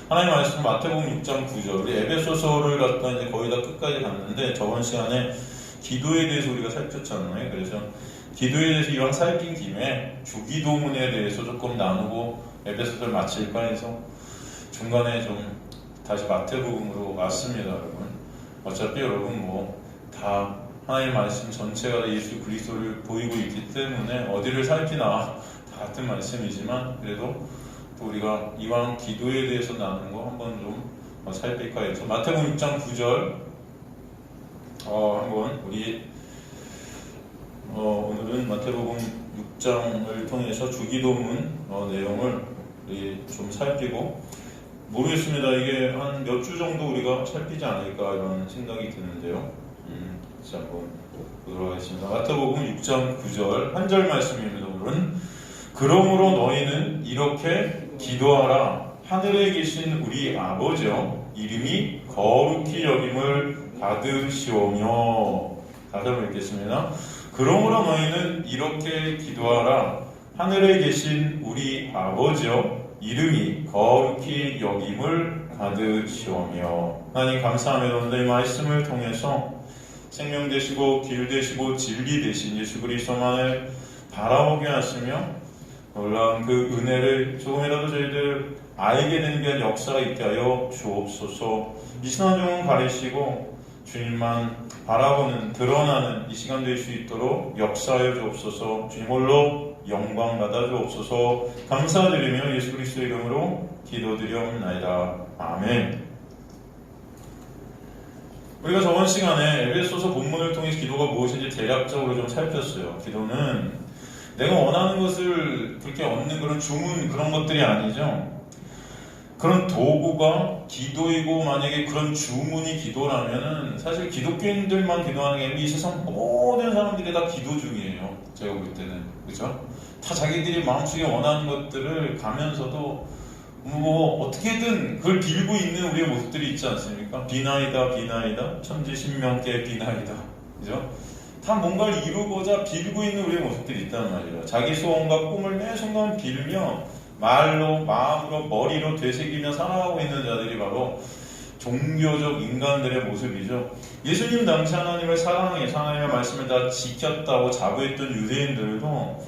하나님 말씀 마태복음 6장 9절, 우리 에베소서를 갖다 이제 거의 다 끝까지 갔는데 저번 시간에 기도에 대해서 우리가 살폈잖아요. 그래서 기도에 대해서 이왕 살핀 김에 주기도문에 대해서 조금 나누고 에베소서를 마칠까 해서 중간에 좀 다시 마태복음으로 왔습니다, 여러분. 어차피 여러분 다 하나님 말씀 전체가 다 예수 그리스도를 보이고 있기 때문에 어디를 살피나 다 같은 말씀이지만 그래도 또 우리가 이왕 기도에 대해서 나누는 거 한번 좀 살필까 해서 마태복음 6장 9절 한번 우리 오늘은 마태복음 6장을 통해서 주기도문 내용을 우리 좀 살피고, 모르겠습니다. 이게 한 몇 주 정도 우리가 살피지 않을까 이런 생각이 드는데요. 그래서 한번 보도록 하겠습니다. 마태복음 6장 9절 한 절 말씀입니다. 오늘은 그러므로 너희는 이렇게 기도하라. 하늘에 계신 우리 아버지여, 이름이 거룩히 여김을 받으시오며. 다시 한번 읽겠습니다. 그러므로 너희는 이렇게 기도하라. 하늘에 계신 우리 아버지여, 이름이 거룩히 여김을 받으시오며. 하나님 감사합니다. 오늘 이 말씀을 통해서 생명 되시고 길 되시고 진리 되신 예수 그리스도만을 바라보게 하시며 놀라운 그 은혜를 조금이라도 저희들 알게 되는 귀한 역사가 있게 하여 주옵소서. 이 신앙종은 가리시고 주님만 바라보는 드러나는 이 시간 될 수 있도록 역사하여 주옵소서. 주님 홀로 영광 받아 주옵소서. 감사드리며 예수 그리스도 이름으로 기도드리옵나이다. 아멘. 우리가 저번 시간에 에베소서 본문을 통해서 기도가 무엇인지 대략적으로 좀 살폈어요. 기도는 내가 원하는 것을 그렇게 얻는 그런 주문 그런 것들이 아니죠. 그런 도구가 기도이고, 만약에 그런 주문이 기도라면은 사실 기독교인들만 기도하는 게 아니라 이 세상 모든 사람들이 다 기도 중이에요. 제가 볼 때는. 그죠? 다 자기들이 마음속에 원하는 것들을 가면서도 어떻게든 그걸 빌고 있는 우리의 모습들이 있지 않습니까? 비나이다 비나이다 천지신명께 비나이다. 그죠? 다 뭔가를 이루고자 빌고 있는 우리의 모습들이 있단 말이에요. 자기 소원과 꿈을 매 순간 빌며 말로, 마음으로, 머리로 되새기며 살아가고 있는 자들이 바로 종교적 인간들의 모습이죠. 예수님 당시 하나님을 사랑해서 하나님의 말씀을 다 지켰다고 자부했던 유대인들도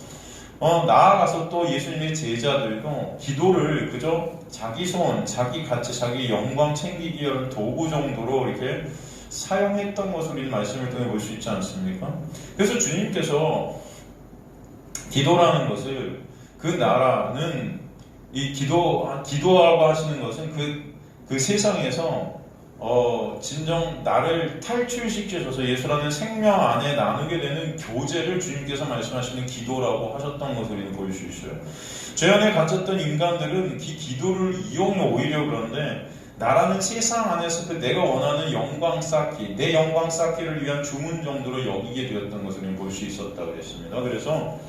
나아가서 또 예수님의 제자들도 기도를 그저 자기 소원, 자기 가치, 자기 영광 챙기기 위한 도구 정도로 이렇게 사용했던 것을 우리는 말씀을 통해 볼 수 있지 않습니까? 그래서 주님께서 기도라는 것을, 그 나라는 이 기도하고 하시는 것은 그 세상에서 진정 나를 탈출시켜줘서 예수라는 생명 안에 나누게 되는 교제를 주님께서 말씀하시는 기도라고 하셨던 것을 우리는 볼 수 있어요. 죄 안에 갇혔던 인간들은 이 기도를 이용해 오히려 그런데 나라는 세상 안에서 그 내가 원하는 영광 쌓기, 내 영광 쌓기를 위한 주문 정도로 여기게 되었던 것을 볼 수 있었다고 했습니다. 그래서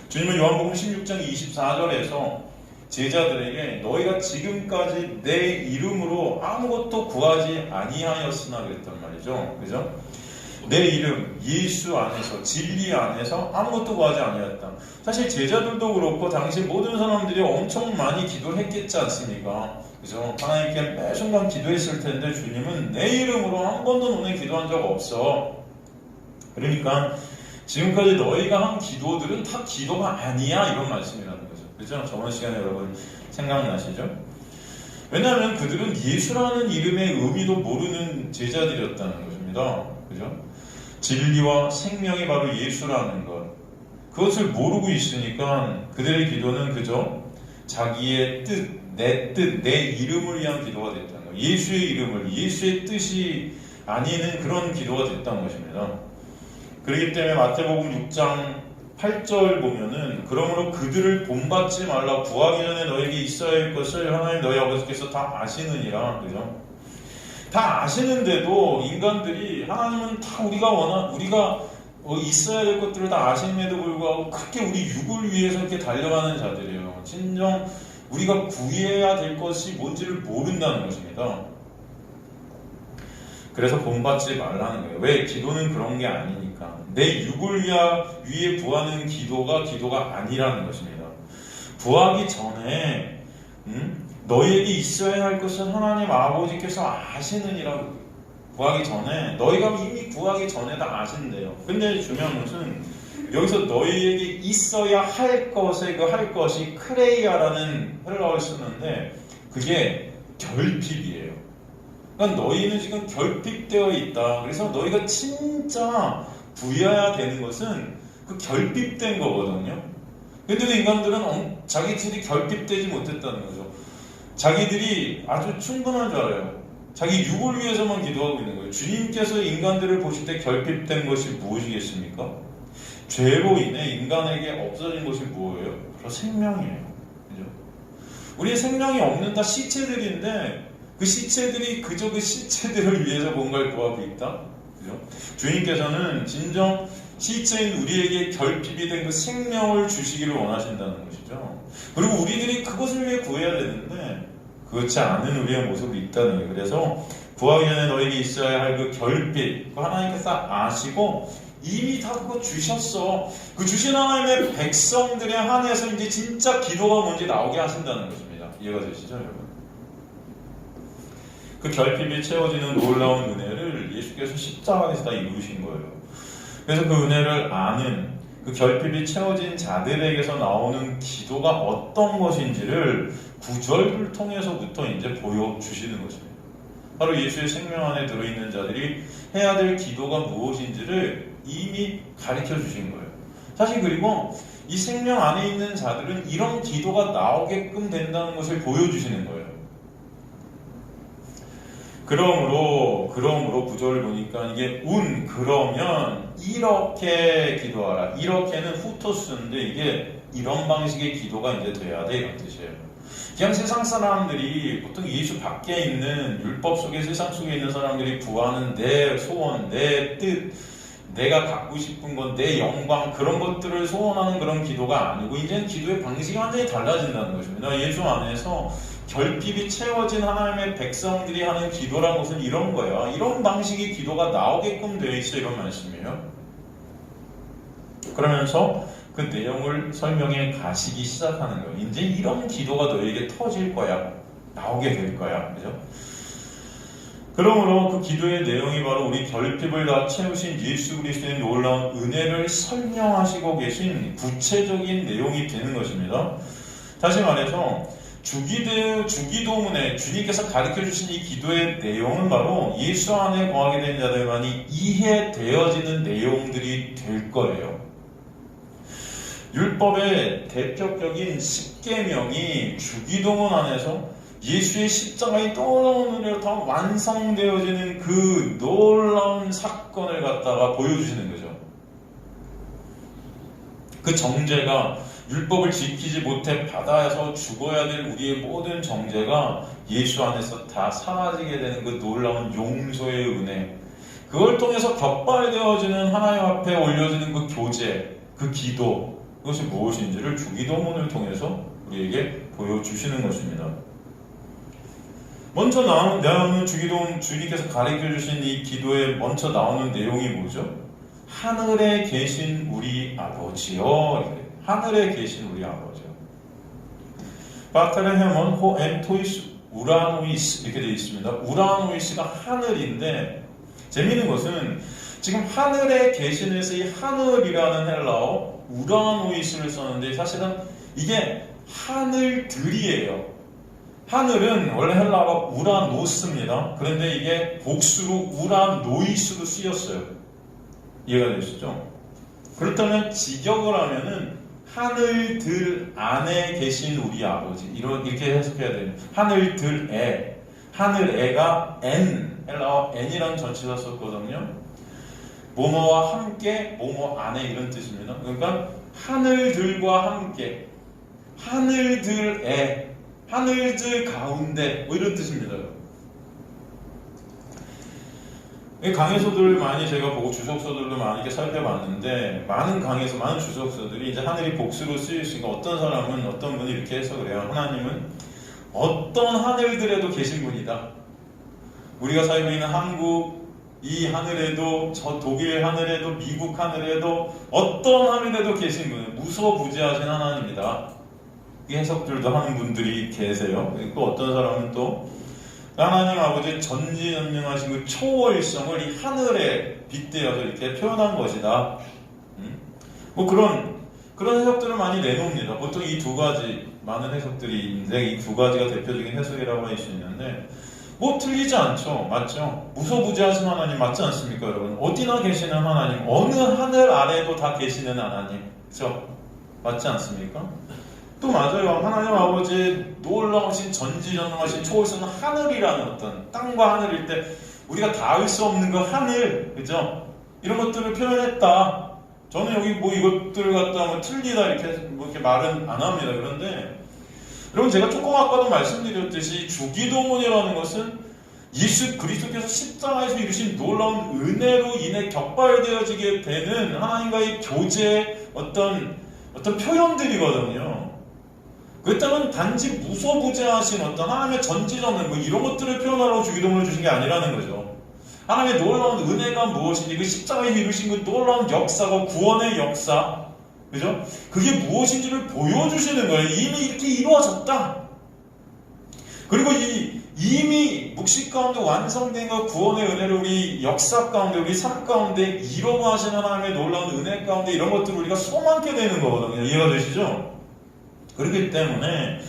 주님은 요한복음 16장 24절에서 제자들에게 너희가 지금까지 내 이름으로 아무것도 구하지 아니하였으나 그랬단 말이죠. 그죠? 내 이름, 예수 안에서, 진리 안에서 아무것도 구하지 아니하였다. 사실 제자들도 그렇고 당시 모든 사람들이 엄청 많이 기도를 했겠지 않습니까? 그죠? 하나님께 매 순간 기도했을 텐데 주님은 내 이름으로 한 번도 너네 기도한 적 없어. 그러니까 지금까지 너희가 한 기도들은 다 기도가 아니야, 이런 말씀이라는 거죠. 그죠? 저번 시간에 여러분 생각나시죠? 왜냐하면 그들은 예수라는 이름의 의미도 모르는 제자들이었다는 것입니다. 그죠? 진리와 생명이 바로 예수라는 것, 그것을 모르고 있으니까 그들의 기도는 그저 자기의 뜻, 내 이름을 위한 기도가 됐다는 거예요. 예수의 이름을, 예수의 뜻이 아니는 그런 기도가 됐다는 것입니다. 그렇기 때문에 마태복음 6장 8절 보면은 그러므로 그들을 본받지 말라. 구하기 전에 너에게 있어야 할 것을 하나님 너희 아버지께서 다 아시느니라. 그죠? 다 아시는데도 인간들이, 하나님은 다 우리가 있어야 될 것들을 다 아심에도 불구하고 그렇게 우리 육을 위해서 이렇게 달려가는 자들이에요. 진정 우리가 구해야 될 것이 뭔지를 모른다는 것입니다. 그래서 본받지 말라는 거예요. 왜? 기도는 그런 게 아니니까. 내 육을 위해 구하는 기도가 아니라는 것입니다. 구하기 전에 너희에게 있어야 할 것은 하나님 아버지께서 아시느니라. 구하기 전에, 너희가 이미 구하기 전에 다 아신대요. 근데 중요한 것은 여기서 너희에게 있어야 할 것의 그 할 것이 크레이아라는 헬라어를 쓰는데 그게 결핍이에요. 그러니까 너희는 지금 결핍되어 있다. 그래서 너희가 진짜 부여해야 되는 것은 그 결핍된 거거든요. 근데도 인간들은 자기들이 결핍되지 못했다는 거죠. 자기들이 아주 충분한 줄 알아요. 자기 육을 위해서만 기도하고 있는 거예요. 주님께서 인간들을 보실 때 결핍된 것이 무엇이겠습니까? 죄로 인해 인간에게 없어진 것이 무엇이에요? 바로 생명이에요. 그죠? 우리의 생명이 없는 다 시체들인데 그 시체들이 그저 그 시체들을 위해서 뭔가를 구하고 있다? 그죠? 주님께서는 진정 시체인 우리에게 결핍이 된 그 생명을 주시기를 원하신다는 것이죠. 그리고 우리들이 그것을 위해 구해야 되는데 그렇지 않은 우리의 모습이 있다는 거예요. 그래서 구하기 전에 너에게 있어야 할 그 결핍, 그 하나님께서 아시고 이미 다 그거 주셨어. 그 주신 하나님의 백성들에 한해서 이제 진짜 기도가 뭔지 나오게 하신다는 것입니다. 이해가 되시죠, 여러분? 그 결핍이 채워지는 놀라운 은혜를 예수께서 십자가에서 다 이루신 거예요. 그래서 그 은혜를 아는 그 결핍이 채워진 자들에게서 나오는 기도가 어떤 것인지를 구절을 통해서부터 이제 보여주시는 것입니다. 바로 예수의 생명 안에 들어있는 자들이 해야 될 기도가 무엇인지를 이미 가르쳐 주신 거예요. 사실 그리고 이 생명 안에 있는 자들은 이런 기도가 나오게끔 된다는 것을 보여주시는 거예요. 그러므로 구절을 보니까 이게 그러면 이렇게 기도하라. 이렇게는 후토스인데 이게 이런 방식의 기도가 이제 돼야 돼 이런 뜻이에요. 그냥 세상 사람들이 보통 예수 밖에 있는 율법 속에 세상 속에 있는 사람들이 구하는 내 소원, 내 뜻, 내가 갖고 싶은 것, 내 영광 그런 것들을 소원하는 그런 기도가 아니고 이제는 기도의 방식이 완전히 달라진다는 것입니다. 예수 안에서 결핍이 채워진 하나님의 백성들이 하는 기도라는 것은 이런 거야. 이런 방식의 기도가 나오게끔 되어 있어 이런 말씀이에요. 그러면서 그 내용을 설명해 가시기 시작하는 거예요. 이제 이런 기도가 너에게 터질 거야. 나오게 될 거야. 그죠? 그러므로 그 기도의 내용이 바로 우리 결핍을 다 채우신 예수 그리스도의 놀라운 은혜를 설명하시고 계신 구체적인 내용이 되는 것입니다. 다시 말해서 주기도문에 주님께서 가르쳐주신 이 기도의 내용은 바로 예수 안에 거하게 된 자들만이 이해되어지는 내용들이 될 거예요. 율법의 대표적인 십계명이 주기도문 안에서 예수의 십자가의 놀라운 은혜로 다 완성되어지는 그 놀라운 사건을 갖다가 보여주시는 거죠. 그 정죄가 율법을 지키지 못해 바다에서 죽어야 될 우리의 모든 정죄가 예수 안에서 다 사라지게 되는 그 놀라운 용서의 은혜, 그걸 통해서 격발되어지는 하나님 앞에 올려지는 그 교제, 그 기도, 그것이 무엇인지를 주기도문을 통해서 우리에게 보여주시는 것입니다. 먼저 나오는 주기도문, 주님께서 가르쳐주신 이 기도에 먼저 나오는 내용이 뭐죠? 하늘에 계신 우리 아버지여. 하늘에 계신 우리 아버지요. 바타레헤몬 호엔토이스 우라노이스 이렇게 되어 있습니다. 우라노이스가 하늘인데 재미있는 것은 지금 하늘에 계신에서 이 하늘이라는 헬라어 우라노이스를 썼는데 사실은 이게 하늘들이에요. 하늘은 원래 헬라어가 우라노스입니다. 그런데 이게 복수로 우라노이스로 쓰였어요. 이해가 되시죠? 그렇다면 직역을 하면은 하늘들 안에 계신 우리 아버지 이렇게 해석해야 돼요. 하늘에가 N 헬라어 N이라는 전치사 썼거든요. 뭐뭐와 함께 뭐뭐 안에 이런 뜻입니다. 그러니까 하늘들과 함께 하늘들 가운데 뭐 이런 뜻입니다. 강해서들을 많이 제가 보고 주석서들도 많이 이렇게 살펴봤는데 많은 강해서 많은 주석서들이 이제 하늘이 복수로 쓰였으니까 어떤 사람은 어떤 분이 이렇게 해석을 해요. 하나님은 어떤 하늘들에도 계신 분이다. 우리가 살고 있는 한국 이 하늘에도 저 독일 하늘에도 미국 하늘에도 어떤 하늘에도 계신 분 무소부지하신 하나님이다. 이 해석들도 하는 분들이 계세요. 그 어떤 사람은 또 하나님 아버지의 전지전능하신 그 초월성을 이 하늘에 빗대어서 이렇게 표현한 것이다. 뭐 그런 해석들을 많이 내놓습니다. 보통 이 두 가지 많은 해석들이 있는데 이 두 가지가 대표적인 해석이라고 할 수 있는데 뭐 틀리지 않죠. 맞죠? 무소부지하신 하나님 맞지 않습니까, 여러분? 어디나 계시는 하나님, 어느 하늘 아래도 다 계시는 하나님, 그렇죠? 맞지 않습니까? 또 맞아요. 하나님 아버지의 놀라우신 전지전능하신 초월성은 하늘이라는 어떤 땅과 하늘일 때 우리가 닿을 수 없는 그 하늘, 그죠? 이런 것들을 표현했다. 저는 여기 뭐 이것들 갖다 뭐 틀리다 이렇게 말은 안 합니다. 그런데 여러분, 제가 조금 아까도 말씀드렸듯이 주기도문이라는 것은 예수 그리스도께서 십자가에서 이루신 놀라운 은혜로 인해 격발되어지게 되는 하나님과의 교제의 어떤 표현들이거든요. 그 때문에 단지 무소부재하신 어떤 하나님의 전지전능 뭐 이런 것들을 표현하라고 주기도문을 주신 게 아니라는 거죠. 하나님의 놀라운 은혜가 무엇인지, 그 십자가에서 이루신 그 놀라운 역사가 구원의 역사, 그죠? 그게 무엇인지를 보여주시는 거예요. 이미 이렇게 이루어졌다. 그리고 이미 묵시 가운데 완성된 그 구원의 은혜를 우리 역사 가운데, 우리 삶 가운데 이루어 하시는 하나님의 놀라운 은혜 가운데 이런 것들을 우리가 소망하게 되는 거거든요. 이해가 되시죠? 그렇기 때문에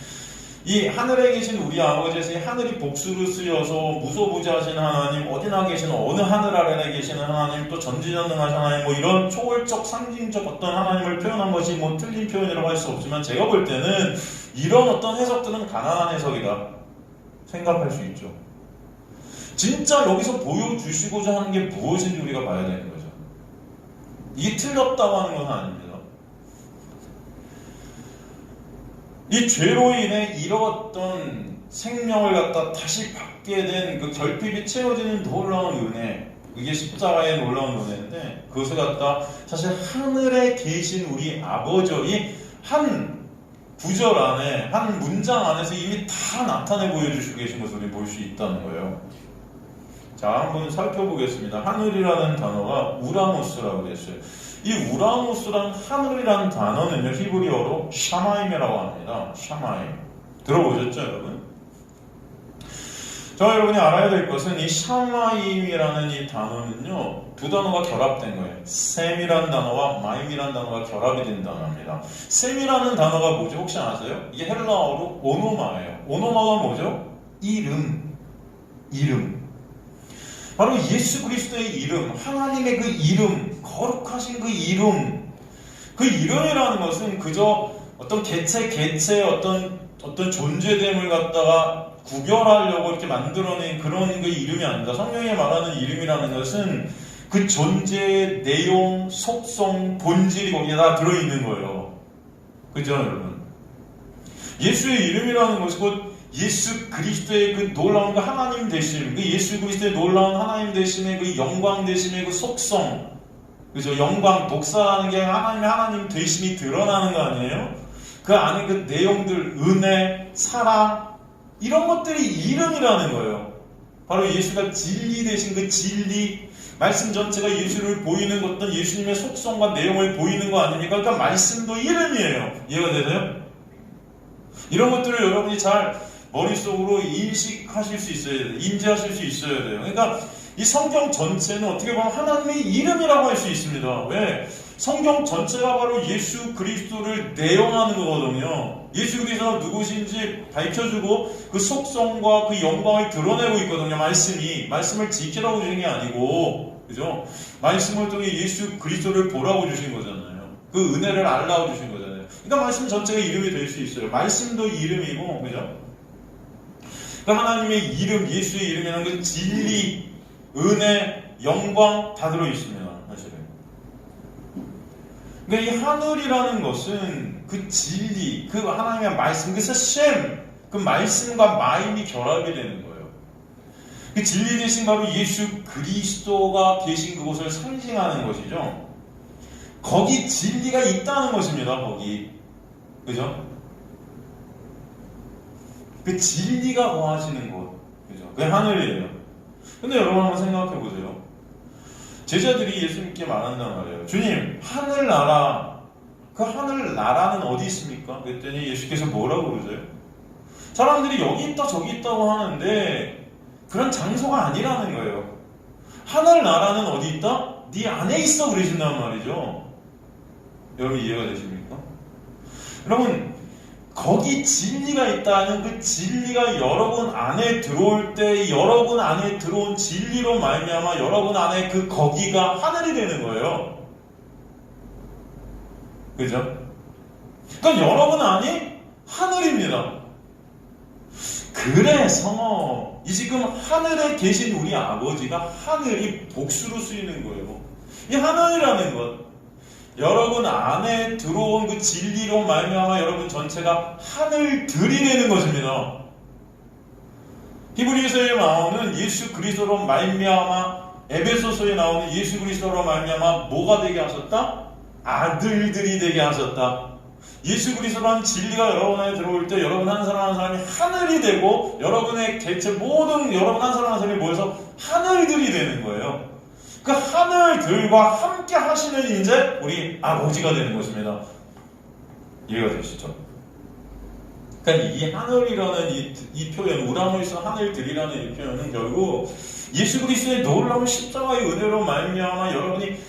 이 하늘에 계신 우리 아버지에서 이 하늘이 복수를 쓰여서 무소부지하신 하나님, 어디나 계시는 어느 하늘 아래에 계시는 하나님, 또 전지전능하신 하나님, 뭐 이런 초월적 상징적 어떤 하나님을 표현한 것이 뭐 틀린 표현이라고 할 수 없지만 제가 볼 때는 이런 어떤 해석들은 가난한 해석이다 생각할 수 있죠. 진짜 여기서 보여주시고자 하는 게 무엇인지 우리가 봐야 되는 거죠. 이게 틀렸다고 하는 건 아닙니다. 이 죄로 인해 잃어왔던 생명을 갖다 다시 받게 된 그 결핍이 채워지는 놀라운 은혜, 이게 십자가의 놀라운 은혜인데 그것을 갖다 사실 하늘에 계신 우리 아버지의 한 구절 안에, 한 문장 안에서 이미 다 나타내 보여주시고 계신 것을 우리 볼 수 있다는 거예요. 자, 한번 살펴보겠습니다. 하늘이라는 단어가 우라노스라고 됐어요. 이 우라노스라는 하늘이라는 단어는요, 히브리어로 샤마임이라고 합니다. 샤마임. 들어보셨죠, 여러분? 자, 여러분이 알아야 될 것은 이 샤마임이라는 이 단어는요, 두 단어가 결합된 거예요. 셈이라는 단어와 마임이라는 단어가 결합이 된 단어입니다. 셈이라는 단어가 뭐죠? 혹시 아세요? 이게 헬라어로 오노마예요. 오노마가 뭐죠? 이름. 바로 예수 그리스도의 이름, 하나님의 그 이름, 거룩하신 그 이름. 그 이름이라는 것은 그저 어떤 개체의 어떤 존재됨을 갖다가 구별하려고 이렇게 만들어낸 그런 그 이름이 아닙니다. 성경에 말하는 이름이라는 것은 그 존재의 내용, 속성, 본질이 거기에 다 들어있는 거예요. 그죠, 여러분? 예수의 이름이라는 것은 곧 예수 그리스도의 그 놀라운 그 하나님 되심, 그 예수 그리스도의 놀라운 하나님 되심의 그 영광 되심의 그 속성, 그죠? 영광, 독사라는 게 하나님 되심이 드러나는 거 아니에요? 그 안에 그 내용들, 은혜, 사랑, 이런 것들이 이름이라는 거예요. 바로 예수가 진리 되신 그 진리, 말씀 전체가 예수를 보이는 어떤 예수님의 속성과 내용을 보이는 거 아닙니까? 그러니까 말씀도 이름이에요. 이해가 되세요? 이런 것들을 여러분이 잘 머릿속으로 인식하실 수 있어야 돼요. 인지하실 수 있어야 돼요. 그러니까 이 성경 전체는 어떻게 보면 하나님의 이름이라고 할 수 있습니다. 왜? 성경 전체가 바로 예수 그리스도를 내용하는 거거든요. 예수 그리스도가 누구신지 밝혀주고 그 속성과 그 영광을 드러내고 있거든요. 말씀을 지키라고 주신 게 아니고, 그죠? 말씀을 통해 예수 그리스도를 보라고 주신 거잖아요. 그 은혜를 알라고 주신 거잖아요. 그러니까 말씀 전체가 이름이 될 수 있어요. 말씀도 이름이고, 그죠? 그 하나님의 이름, 예수의 이름이라는 그 진리, 은혜, 영광 다 들어 있습니다. 사실은. 그러니까 이 하늘이라는 것은 그 진리, 그 하나님의 말씀, 그래서 셈, 그 말씀과 마임이 결합이 되는 거예요. 그 진리 대신 바로 예수 그리스도가 계신 그곳을 상징하는 것이죠. 거기 진리가 있다는 것입니다. 거기, 그죠? 그 진리가 거하시는 곳, 그죠? 그게 하늘이에요. 근데 여러분 한번 생각해 보세요. 제자들이 예수님께 말한단 말이에요. 주님, 하늘나라 그 하늘 나라는 어디 있습니까? 그랬더니 예수께서 뭐라고 그러세요? 사람들이 여기 있다 저기 있다고 하는데 그런 장소가 아니라는 거예요. 하늘 나라는 어디 있다? 네 안에 있어 그러신단 말이죠. 여러분 이해가 되십니까? 여러분 거기 진리가 있다는 그 진리가 여러분 안에 들어올 때 여러분 안에 들어온 진리로 말미암아 여러분 안에 그 거기가 하늘이 되는 거예요. 그죠? 그러니까 여러분 안이 하늘입니다. 그래서 이 지금 하늘에 계신 우리 아버지가 하늘이 복수로 쓰이는 거예요. 이 하늘이라는 것, 여러분 안에 들어온 그 진리로 말미암아 여러분 전체가 하늘들이 되는 것입니다. 히브리서에 나오는 예수 그리스도로 말미암아, 에베소서에 나오는 예수 그리스도로 말미암아 뭐가 되게 하셨다? 아들들이 되게 하셨다. 예수 그리스도라는 진리가 여러분 안에 들어올 때 여러분 한 사람 한 사람이 하늘이 되고 여러분의 개체 모든 여러분 한 사람 한 사람이 모여서 하늘들이 되는 거예요. 그 하늘들과 함께 하시는 이제 우리 아버지가 되는 것입니다. 이해가 되시죠? 그러니까 이 하늘이라는 이 표현, 우라노이스 하늘들이라는 이 표현은 결국 예수 그리스도의 놀라운 십자가의 은혜로 말미암아 여러분이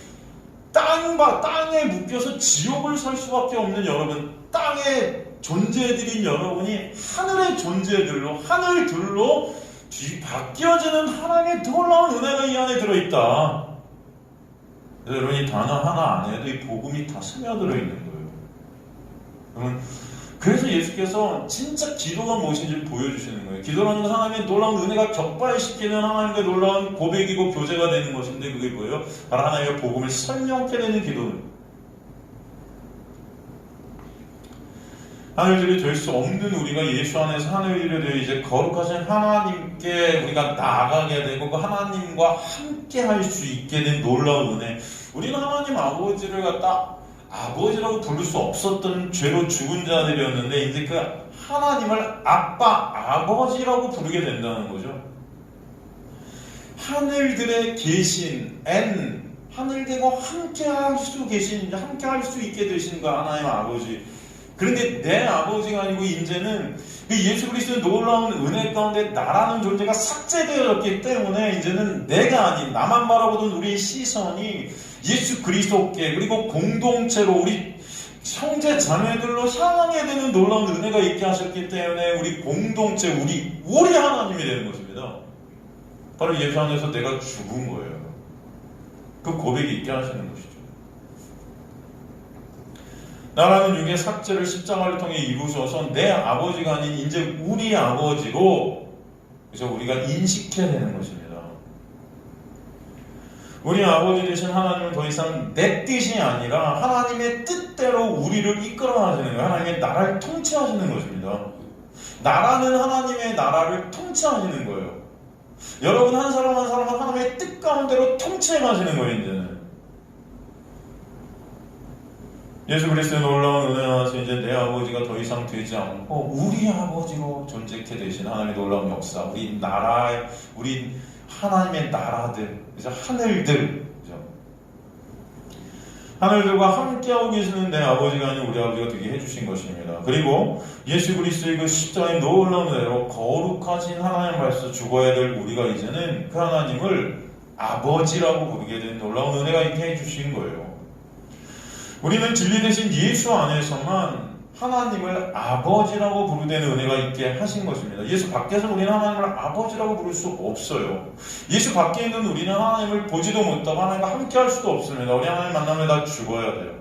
땅에 묶여서 지옥을 살 수밖에 없는 여러분, 땅의 존재들인 여러분이 하늘의 존재들로, 하늘들로 바뀌어지는 하나님의 놀라운 은혜가 이 안에 들어있다. 여러분 이 단어 하나 안에도 이 복음이 다 스며들어 있는 거예요. 여러분 그래서 예수께서 진짜 기도가 무엇인지 보여주시는 거예요. 기도라는 건 하나님의 놀라운 은혜가 격발시키는 하나님의 놀라운 고백이고 교제가 되는 것인데 그게 뭐예요? 바로 하나님의 복음을 설명케 되는 기도는 하늘들이 될 수 없는 우리가 예수 안에서 하늘들이 되어 이제 거룩하신 하나님께 우리가 나아가게 되고 그 하나님과 함께 할 수 있게 된 놀라운 은혜. 우리는 하나님 아버지를 갖다 아버지라고 부를 수 없었던 죄로 죽은 자들이었는데 이제 그 하나님을 아빠, 아버지라고 부르게 된다는 거죠. 하늘들에 계신 하늘들과 함께 할 수 계신, 함께 할 수 있게 되신 그 하나님 아버지. 그런데 내 아버지가 아니고 이제는 예수 그리스도의 놀라운 은혜 가운데 나라는 존재가 삭제되었기 때문에 이제는 내가 아닌 나만 바라보던 우리의 시선이 예수 그리스도께 그리고 공동체로 우리 형제 자매들로 향하게 되는 놀라운 은혜가 있게 하셨기 때문에 우리 공동체, 우리 하나님이 되는 것입니다. 바로 예수 안에서 내가 죽은 거예요. 그 고백이 있게 하시는 것이죠. 나라는 육의 삭제를 십자가를 통해 이루셔서 내 아버지가 아닌 이제 우리 아버지로 그래서 우리가 인식해야 되는 것입니다. 우리 아버지 되신 하나님은 더 이상 내 뜻이 아니라 하나님의 뜻대로 우리를 이끌어 가시는 거예요. 하나님의 나라를 통치하시는 것입니다. 나라는 하나님의 나라를 통치하시는 거예요. 여러분 한 사람 한 사람은 하나님의 뜻 가운데로 통치해 가시는 거예요. 이제는 예수 그리스도의 놀라운 은혜와서 이제 내 아버지가 더 이상 되지 않고 우리 아버지로 존재케 되신 하나님의 놀라운 역사, 우리 나라의 우리 하나님의 나라들, 그죠? 하늘들, 그죠? 하늘들과 함께하고 계시는 내 아버지가 아닌 우리 아버지가 되게 해주신 것입니다. 그리고 예수 그리스도의 그 십자가의 놀라운 은혜로 거룩하신 하나님 앞에서 죽어야 될 우리가 이제는 그 하나님을 아버지라고 부르게 된 놀라운 은혜가 있게 해주신 거예요. 우리는 진리 대신 예수 안에서만 하나님을 아버지라고 부르는 은혜가 있게 하신 것입니다. 예수 밖에서 우리는 하나님을 아버지라고 부를 수 없어요. 예수 밖에 있는 우리는 하나님을 보지도 못하고 하나님과 함께 할 수도 없습니다. 우리 하나님 만나면 다 죽어야 돼요.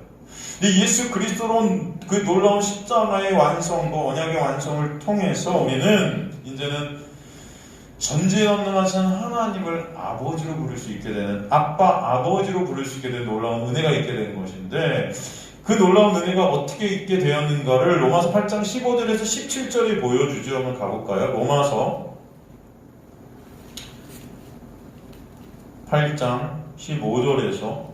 근데 예수 그리스도로 그 놀라운 십자가의 완성과 언약의 완성을 통해서 우리는 이제는 전지전능하신 하나님을 아버지로 부를 수 있게 되는, 아빠, 아버지로 부를 수 있게 되는 놀라운 은혜가 있게 되는 것인데 그 놀라운 은혜가 어떻게 있게 되었는가를 로마서 8장 15절에서 17절이 보여주죠. 한번 가볼까요? 로마서 8장 15절에서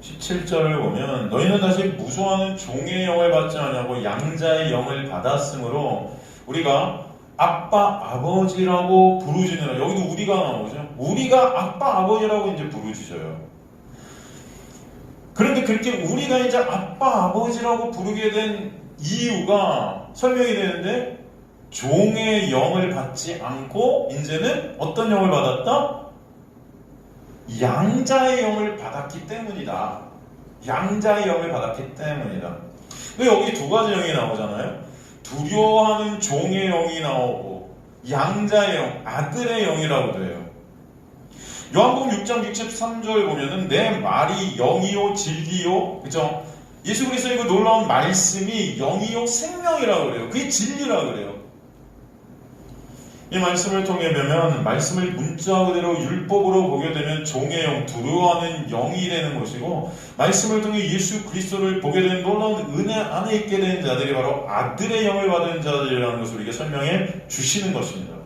17절을 보면 너희는 다시 무소하는 종의 영을 받지 아니하고 양자의 영을 받았으므로 우리가 아빠, 아버지라고 부르짖느라. 여기도 우리가 나오죠. 우리가 아빠, 아버지라고 이제 부르짖어요. 그런데 그렇게 우리가 이제 아빠, 아버지라고 부르게 된 이유가 설명이 되는데, 종의 영을 받지 않고 이제는 어떤 영을 받았다? 양자의 영을 받았기 때문이다. 양자의 영을 받았기 때문이다. 근데 여기 두 가지 영이 나오잖아요. 두려워하는 종의 영이 나오고 양자의 영, 아들의 영이라고 돼요. 요한복음 6장 63절 보면은 내 말이 영이요 진리요, 그죠? 예수 그리스도의 그 놀라운 말씀이 영이요 생명이라고 그래요. 그게 진리라고 그래요. 이 말씀을 통해 보면 말씀을 문자 그대로 율법으로 보게 되면 종의 영, 두려워하는 영이 되는 것이고, 말씀을 통해 예수 그리스도를 보게 되는 놀라운 은혜 안에 있게 된 자들이 바로 아들의 영을 받은 자들이라는 것을 우리에게 설명해 주시는 것입니다.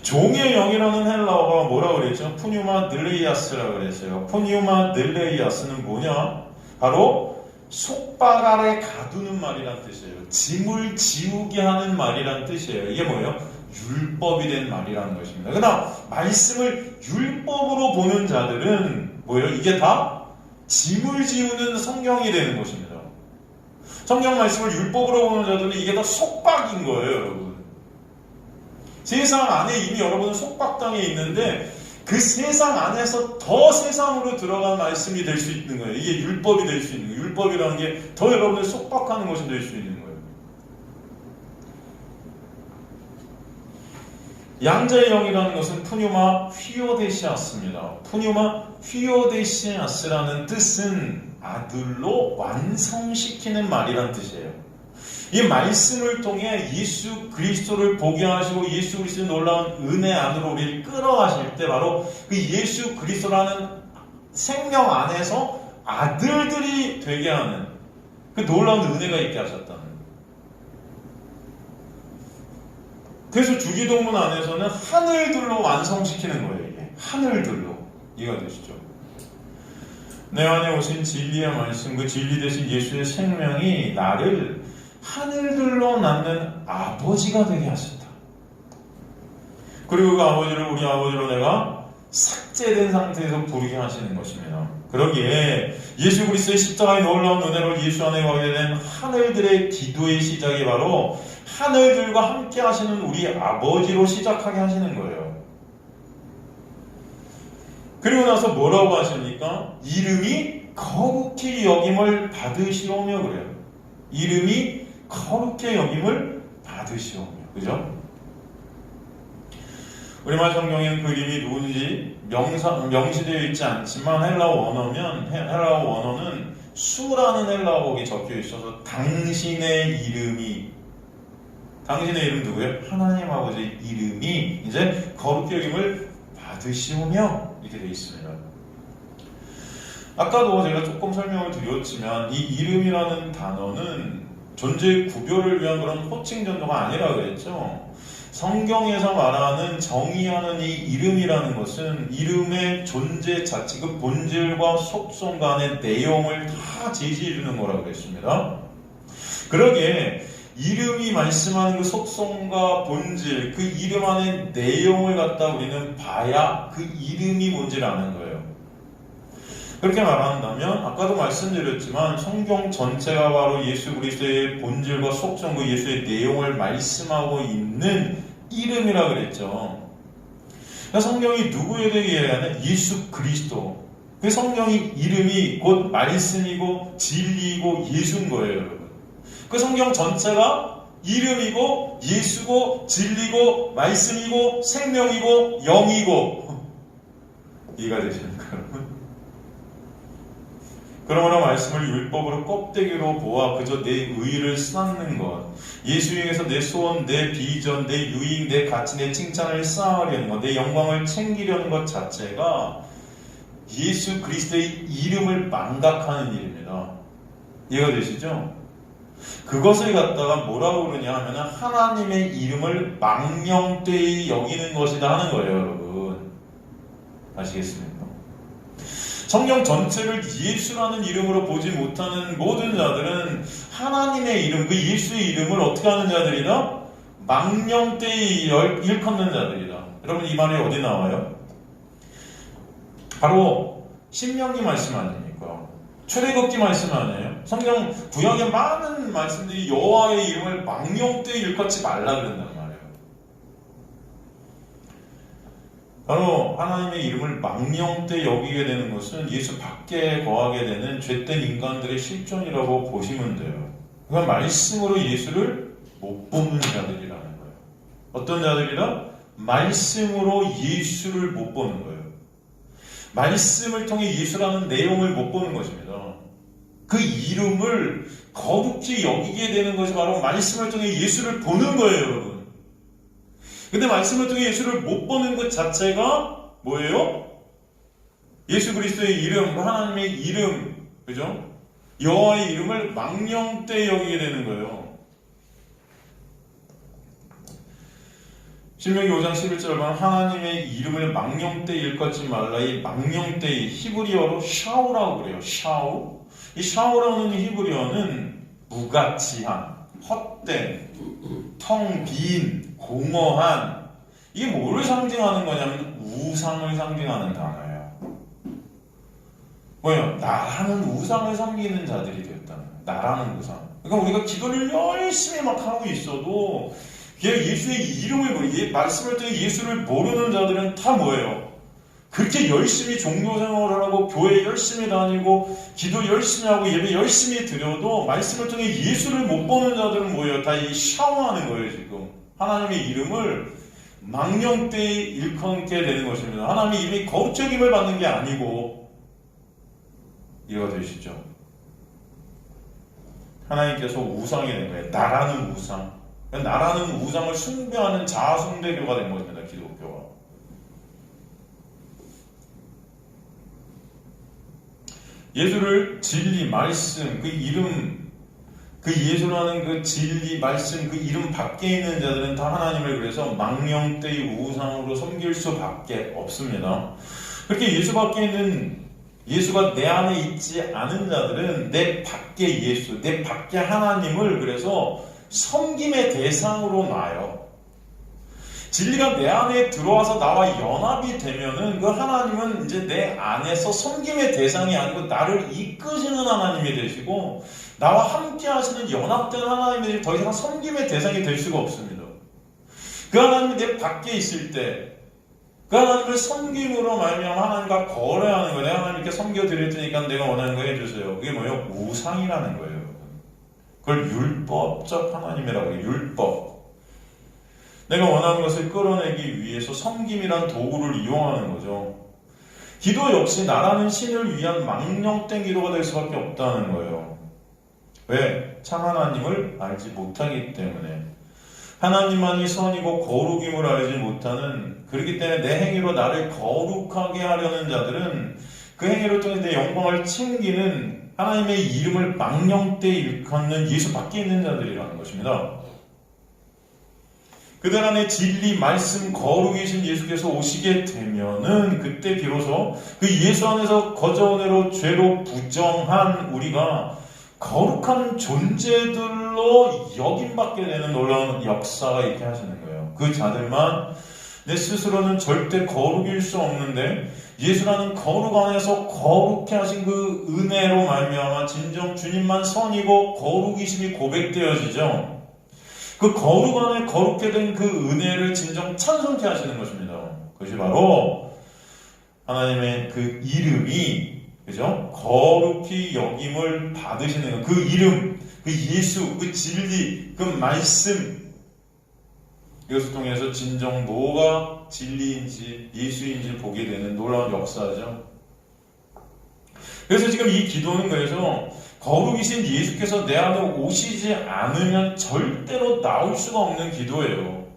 종의 영이라는 헬라어가 뭐라고 그랬죠? 푸뉴마 늘레이아스라고 그랬어요. 푸뉴마 늘레이아스는 뭐냐? 바로 속박 아래 가두는 말이란 뜻이에요. 짐을 지우게 하는 말이란 뜻이에요. 이게 뭐예요? 율법이 된 말이라는 것입니다. 그러나 말씀을 율법으로 보는 자들은 뭐예요? 이게 다 짐을 지우는 성경이 되는 것입니다. 성경 말씀을 율법으로 보는 자들은 이게 다 속박인 거예요, 여러분. 세상 안에 이미 여러분은 속박당해 있는데 그 세상 안에서 더 세상으로 들어간 말씀이 될 수 있는 거예요. 이게 율법이 될 수 있는 거예요. 율법이라는 게 더 여러분을 속박하는 것이 될 수 있는 거예요. 양자의 영이라는 것은 푸뉴마 휘오데시아스입니다. 푸뉴마 휘오데시아스라는 뜻은 아들로 완성시키는 말이란 뜻이에요. 이 말씀을 통해 예수 그리스도를 보게 하시고 예수 그리스도의 놀라운 은혜 안으로 우리를 끌어가실 때 바로 그 예수 그리스도라는 생명 안에서 아들들이 되게 하는 그 놀라운 은혜가 있게 하셨다는. 그래서 주기도문 안에서는 하늘들로 완성시키는 거예요. 이게 하늘들로. 이해가 되시죠? 내 안에 오신 진리의 말씀, 그 진리 대신 예수의 생명이 나를 하늘들로 낳는 아버지가 되게 하셨다. 그리고 그 아버지를 우리 아버지로 내가 삭제된 상태에서 부르게 하시는 것입니다. 그러기에 예수 그리스도의 십자가의 놀라운 은혜로 예수 안에 가게 된 하늘들의 기도의 시작이 바로 하늘들과 함께 하시는 우리 아버지로 시작하게 하시는 거예요. 그리고 나서 뭐라고 하십니까? 이름이 거룩히 여김을 받으시오며 그래요. 이름이 거룩히 여김을 받으시오며. 그죠? 우리말 성경에는 그 이름이 누군지 명시되어 있지 않지만 헬라어 원어는 수라는 헬라어가 적혀 있어서 당신의 이름 누구예요? 하나님 아버지의 이름이 이제 거룩히 여김을 받으시오며 이렇게 되어 있습니다. 아까도 제가 조금 설명을 드렸지만 이 이름이라는 단어는 존재의 구별을 위한 그런 호칭 정도가 아니라 그랬죠. 성경에서 말하는 정의하는 이 이름이라는 것은 이름의 존재 자체, 그 본질과 속성 간의 내용을 다 제시해 주는 거라고 그랬습니다. 그러기에 이름이 말씀하는 그 속성과 본질, 그 이름 안의 내용을 갖다 우리는 봐야 그 이름이 뭔지를 아는 거예요. 그렇게 말한다면 아까도 말씀드렸지만 성경 전체가 바로 예수 그리스도의 본질과 속성, 그 예수의 내용을 말씀하고 있는 이름이라 그랬죠. 그러니까 성경이 누구에 대해 얘기하는 예수 그리스도. 그 성경이 이름이 곧 말씀이고 진리이고 예수인 거예요, 여러분. 그 성경 전체가 이름이고 예수고 진리고 말씀이고 생명이고 영이고 이해가 되십니까, 여러분? 그러므로 말씀을 율법으로 껍데기로 보아 그저 내 의의를 쌓는 것, 예수 위에서 내 소원, 내 비전, 내 유익, 내 가치, 내 칭찬을 쌓으려는 것, 내 영광을 챙기려는 것 자체가 예수 그리스도의 이름을 망각하는 일입니다. 이해가 되시죠? 그것을 갖다가 뭐라고 그러냐 하면 하나님의 이름을 망령되이 여기는 것이다 하는 거예요, 여러분. 아시겠습니까? 성경 전체를 예수라는 이름으로 보지 못하는 모든 자들은 하나님의 이름, 그 예수의 이름을 어떻게 하는 자들이다? 망령되이 일컫는 자들이다. 여러분 이 말이 어디 나와요? 바로 신명기 말씀 아닙니까? 출애굽기 말씀 아니에요? 성경 구약의 많은 말씀들이 여호와의 이름을 망령되이 일컫지 말라 그런단 말이에요. 바로 하나님의 이름을 망령되이 여기게 되는 것은 예수 밖에 거하게 되는 죄된 인간들의 실존이라고 보시면 돼요. 그러니까 말씀으로 예수를 못 보는 자들이라는 거예요. 어떤 자들이라? 말씀으로 예수를 못 보는 거예요. 말씀을 통해 예수라는 내용을 못 보는 것입니다. 그 이름을 거룩히 여기게 되는 것이 바로 말씀을 통해 예수를 보는 거예요, 여러분. 근데 말씀을 통해 예수를 못 보는 것 자체가 뭐예요? 예수 그리스도의 이름, 하나님의 이름, 그죠? 여호와의 이름을 망령되이 여기게 되는 거예요. 신명기 5장 11절 보면 하나님의 이름을 망령되이 일컫지 말라. 이 망령되이 히브리어로 샤우라고 그래요. 샤우. 이 샤우라는 히브리어는 무가치한, 헛된, 텅 빈, 공허한, 이게 뭐를 상징하는 거냐면 우상을 상징하는 단어예요. 뭐예요? 나라는 우상을 섬기는 자들이 되었다는 거예요. 나라는 우상. 그러니까 우리가 기도를 열심히 막 하고 있어도 예수의 이름을 모르고 말씀을 통해 예수를 모르는 자들은 다 뭐예요? 그렇게 열심히 종교 생활을 하고 교회 열심히 다니고 기도 열심히 하고 예배 열심히 드려도 말씀을 통해 예수를 못 보는 자들은 뭐예요? 다 이 샤워하는 거예요. 지금 하나님의 이름을 망령되이 일컫게 되는 것입니다. 하나님의 이름이 거룩적임을 받는 게 아니고, 이해가 되시죠? 하나님께서 우상이 된 거예요. 나라는 우상. 나라는 우상을 숭배하는 자아숭배교가 된 것입니다. 기독교가. 예수를 진리, 말씀, 그 이름, 그 예수라는 그 진리, 말씀, 그 이름 밖에 있는 자들은 다 하나님을 그래서 망령되이 우상으로 섬길 수밖에 없습니다. 그렇게 예수 밖에 있는, 예수가 내 안에 있지 않은 자들은 내 밖에 예수, 내 밖에 하나님을 그래서 섬김의 대상으로 놔요. 진리가 내 안에 들어와서 나와 연합이 되면은 그 하나님은 이제 내 안에서 섬김의 대상이 아니고 나를 이끄시는 하나님이 되시고 나와 함께 하시는 연합된 하나님이 되시고 더 이상 섬김의 대상이 될 수가 없습니다. 그 하나님이 내 밖에 있을 때 그 하나님을 섬김으로 말미암아 하나님과 거래하는 거예요. 내가 하나님께 섬겨드릴 테니까 내가 원하는 거 해주세요. 그게 뭐예요? 우상이라는 거예요. 그걸 율법적 하나님이라고 해요. 율법. 내가 원하는 것을 끌어내기 위해서 섬김이란 도구를 이용하는 거죠. 기도 역시 나라는 신을 위한 망령된 기도가 될 수밖에 없다는 거예요. 왜? 참 하나님을 알지 못하기 때문에. 하나님만이 선이고 거룩임을 알지 못하는, 그렇기 때문에 내 행위로 나를 거룩하게 하려는 자들은 그 행위를 통해 내 영광을 챙기는 하나님의 이름을 망령되이 일컫는 예수 밖에 있는 자들이라는 것입니다. 그들 안에 진리, 말씀, 거룩이신 예수께서 오시게 되면은 그때 비로소 그 예수 안에서 거저은혜로 죄로 부정한 우리가 거룩한 존재들로 여김받게 되는 놀라운 역사가 있게 하시는 거예요. 그 자들만 내 스스로는 절대 거룩일 수 없는데 예수라는 거룩 안에서 거룩해 하신 그 은혜로 말미암아 진정 주님만 선이고 거룩이심이 고백되어지죠. 그 거룩 안에 거룩해 된 그 은혜를 진정 찬송케 하시는 것입니다. 그것이 바로 하나님의 그 이름이, 그죠? 거룩히 여김을 받으시는 그 이름, 그 예수, 그 진리, 그 말씀, 이것을 통해서 진정 뭐가 진리인지 예수인지 보게 되는 놀라운 역사죠. 그래서 지금 이 기도는 그래서 거룩이신 예수께서 내 안에 오시지 않으면 절대로 나올 수가 없는 기도예요.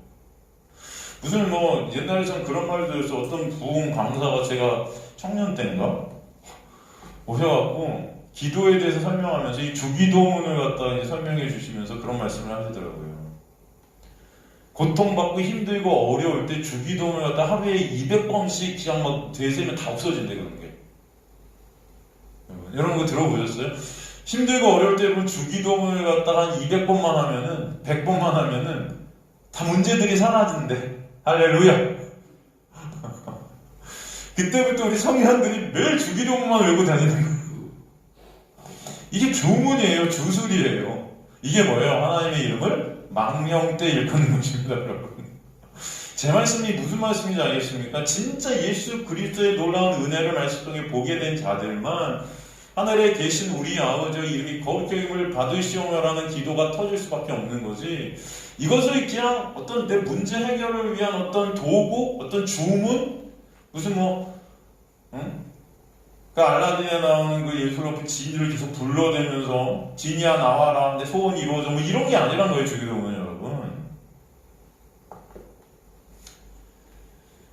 무슨 뭐 옛날에 전 그런 말을 들었어. 어떤 부흥 강사가 제가 청년 때인가 오셔갖고 기도에 대해서 설명하면서 이 주기도문을 갖다가 이제 설명해 주시면서 그런 말씀을 하시더라고요. 고통받고 힘들고 어려울 때 주기도문을 갖다 하루에 200번씩 그냥 막 되새면 다 없어진대, 그런 게. 여러분 그거 들어보셨어요? 힘들고 어려울 때 여러분 주기도문을 갖다가 한 200번만 하면은, 100번만 하면은 다 문제들이 사라진대. 할렐루야! 그때부터 우리 성인들이 매일 주기도문만 외우고 다니는 거예요. 이게 주문이에요. 주술이에요. 이게 뭐예요? 하나님의 이름을 망령때 일컫는 것입니다, 여러분. 제 말씀이 무슨 말씀인지 알겠습니까? 진짜 예수 그리스도의 놀라운 은혜를 말씀 통해 보게 된 자들만 하늘에 계신 우리 아버지의 이름이 거룩히 여김을 받으시오며라는 기도가 터질 수밖에 없는 거지. 이것을 그냥 어떤 내 문제 해결을 위한 어떤 도구, 어떤 주문, 무슨 그 알라딘에 나오는 그 예술로프 지니를 계속 불러대면서 지니야 나와라, 내 소원이 이루어져, 이런 게 아니란 거예요, 주기도문은 여러분.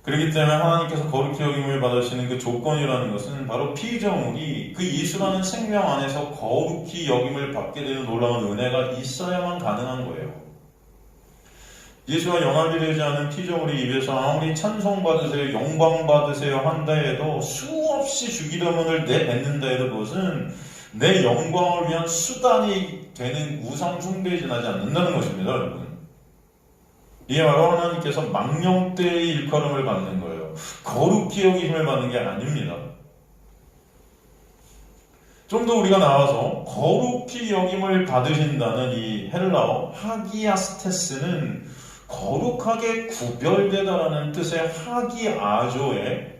그렇기 때문에 하나님께서 거룩히 여김을 받으시는 그 조건이라는 것은 바로 피조물이 그 예수라는 생명 안에서 거룩히 여김을 받게 되는 놀라운 은혜가 있어야만 가능한 거예요. 예수와 연합이 되지 않은 피조물의 입에서 아무리 찬송받으세요, 영광받으세요 한다 해도 수없이 주기도문을 내뱉는다 해도 그것은 내 영광을 위한 수단이 되는 우상 숭배에 지나지 않는다는 것입니다, 여러분. 이게 바로 하나님께서 망령때의 일컬음을 받는 거예요. 거룩히 여기심을 받는 게 아닙니다. 좀 더 우리가 나와서 거룩히 여김을 받으신다는 이 헬라어 하기아스테스는 거룩하게 구별되다라는 뜻의 하기아조의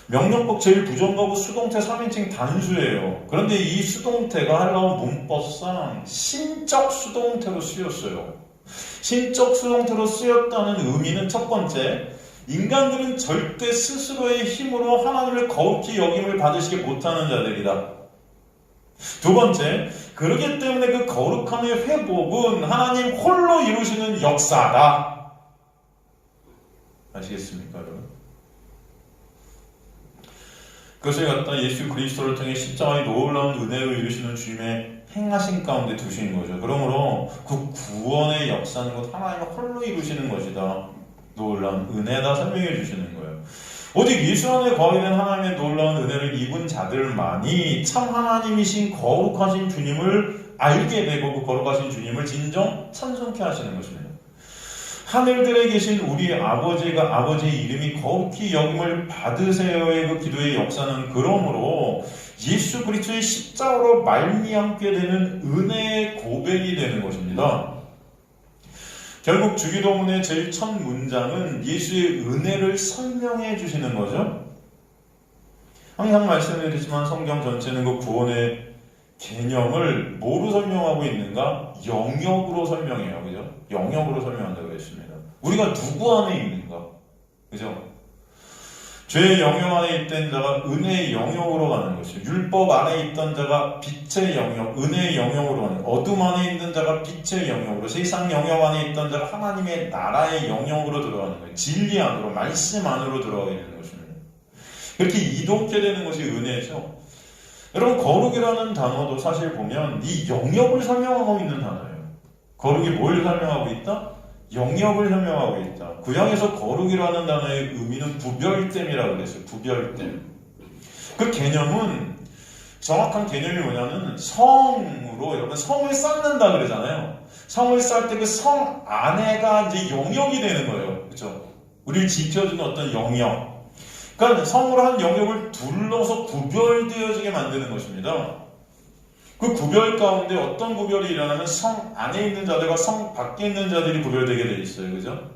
명령법 제일 부정가고 수동태 3인칭 단수예요. 그런데 이 수동태가 헬라어 문법상 신적 수동태로 쓰였어요. 신적 수동태로 쓰였다는 의미는 첫 번째, 인간들은 절대 스스로의 힘으로 하나님을 거룩히 여김을 받으시게 못하는 자들이다. 두 번째, 그렇기 때문에 그 거룩함의 회복은 하나님 홀로 이루시는 역사다. 아시겠습니까, 여러분? 그것을 갖다 예수 그리스도를 통해 십자가의 놀라운 은혜로 이루시는 주님의 행하신 가운데 두신 거죠. 그러므로 그 구원의 역사는 곧 하나님을 홀로 이루시는 것이다. 놀라운 은혜다 설명해 주시는 거예요. 오직 예수 안에 거하게 된 하나님의 놀라운 은혜를 입은 자들만이 참 하나님이신 거룩하신 주님을 알게 되고 그 거룩하신 주님을 진정 찬송케 하시는 것입니다. 하늘들에 계신 우리 아버지가 아버지의 이름이 거룩히 여김을 받으세요의 그 기도의 역사는 그러므로 예수 그리스도의 십자가로 말미암게 되는 은혜의 고백이 되는 것입니다. 결국 주기도문의 제일 첫 문장은 예수의 은혜를 설명해 주시는 거죠. 항상 말씀드리지만 성경 전체는 그 구원의 개념을 뭐로 설명하고 있는가? 영역으로 설명해요. 그죠? 영역으로 설명한다고 그랬습니다. 우리가 누구 안에 있는가? 그죠? 죄의 영역 안에 있던 자가 은혜의 영역으로 가는 것이요. 율법 안에 있던 자가 빛의 영역, 은혜의 영역으로 가는 거예요. 어둠 안에 있는 자가 빛의 영역으로, 세상 영역 안에 있던 자가 하나님의 나라의 영역으로 들어가는 거예요. 진리 안으로, 말씀 안으로 들어가게 되는 것입니다. 그렇게 이동케 되는 것이 은혜죠. 여러분, 거룩이라는 단어도 사실 보면 이 영역을 설명하고 있는 단어예요. 거룩이 뭘 설명하고 있다? 영역을 설명하고 있다. 구약에서 거룩이라는 단어의 의미는 구별됨이라고 그랬어요. 구별됨. 그 개념은 정확한 개념이 뭐냐면 성으로, 여러분 성을 쌓는다 그러잖아요. 성을 쌓을 때 그 성 안에가 이제 영역이 되는 거예요. 그렇죠? 우리를 지켜주는 어떤 영역. 그러니까 성으로 한 영역을 둘러서 구별되어지게 만드는 것입니다. 그 구별 가운데 어떤 구별이 일어나면 성 안에 있는 자들과 성 밖에 있는 자들이 구별되게 되어 있어요. 그죠?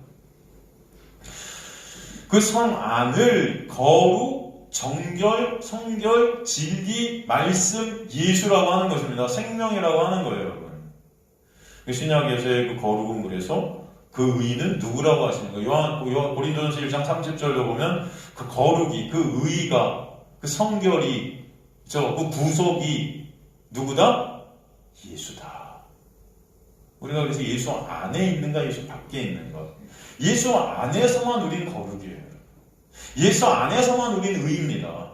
그 성 안을 거룩, 정결, 성결, 진리, 말씀, 예수라고 하는 것입니다. 생명이라고 하는 거예요, 여러분. 그 신약에서의 그 거룩은 그래서 그 의는 누구라고 하십니까? 고린도전서 1장 30절로 보면 그 거룩이, 그 의가, 그 성결이, 그 구속이 누구다? 예수다. 우리가 그래서 예수 안에 있는가, 예수 밖에 있는가? 예수 안에서만 우리는 거룩이에요. 예수 안에서만 우리는 의입니다.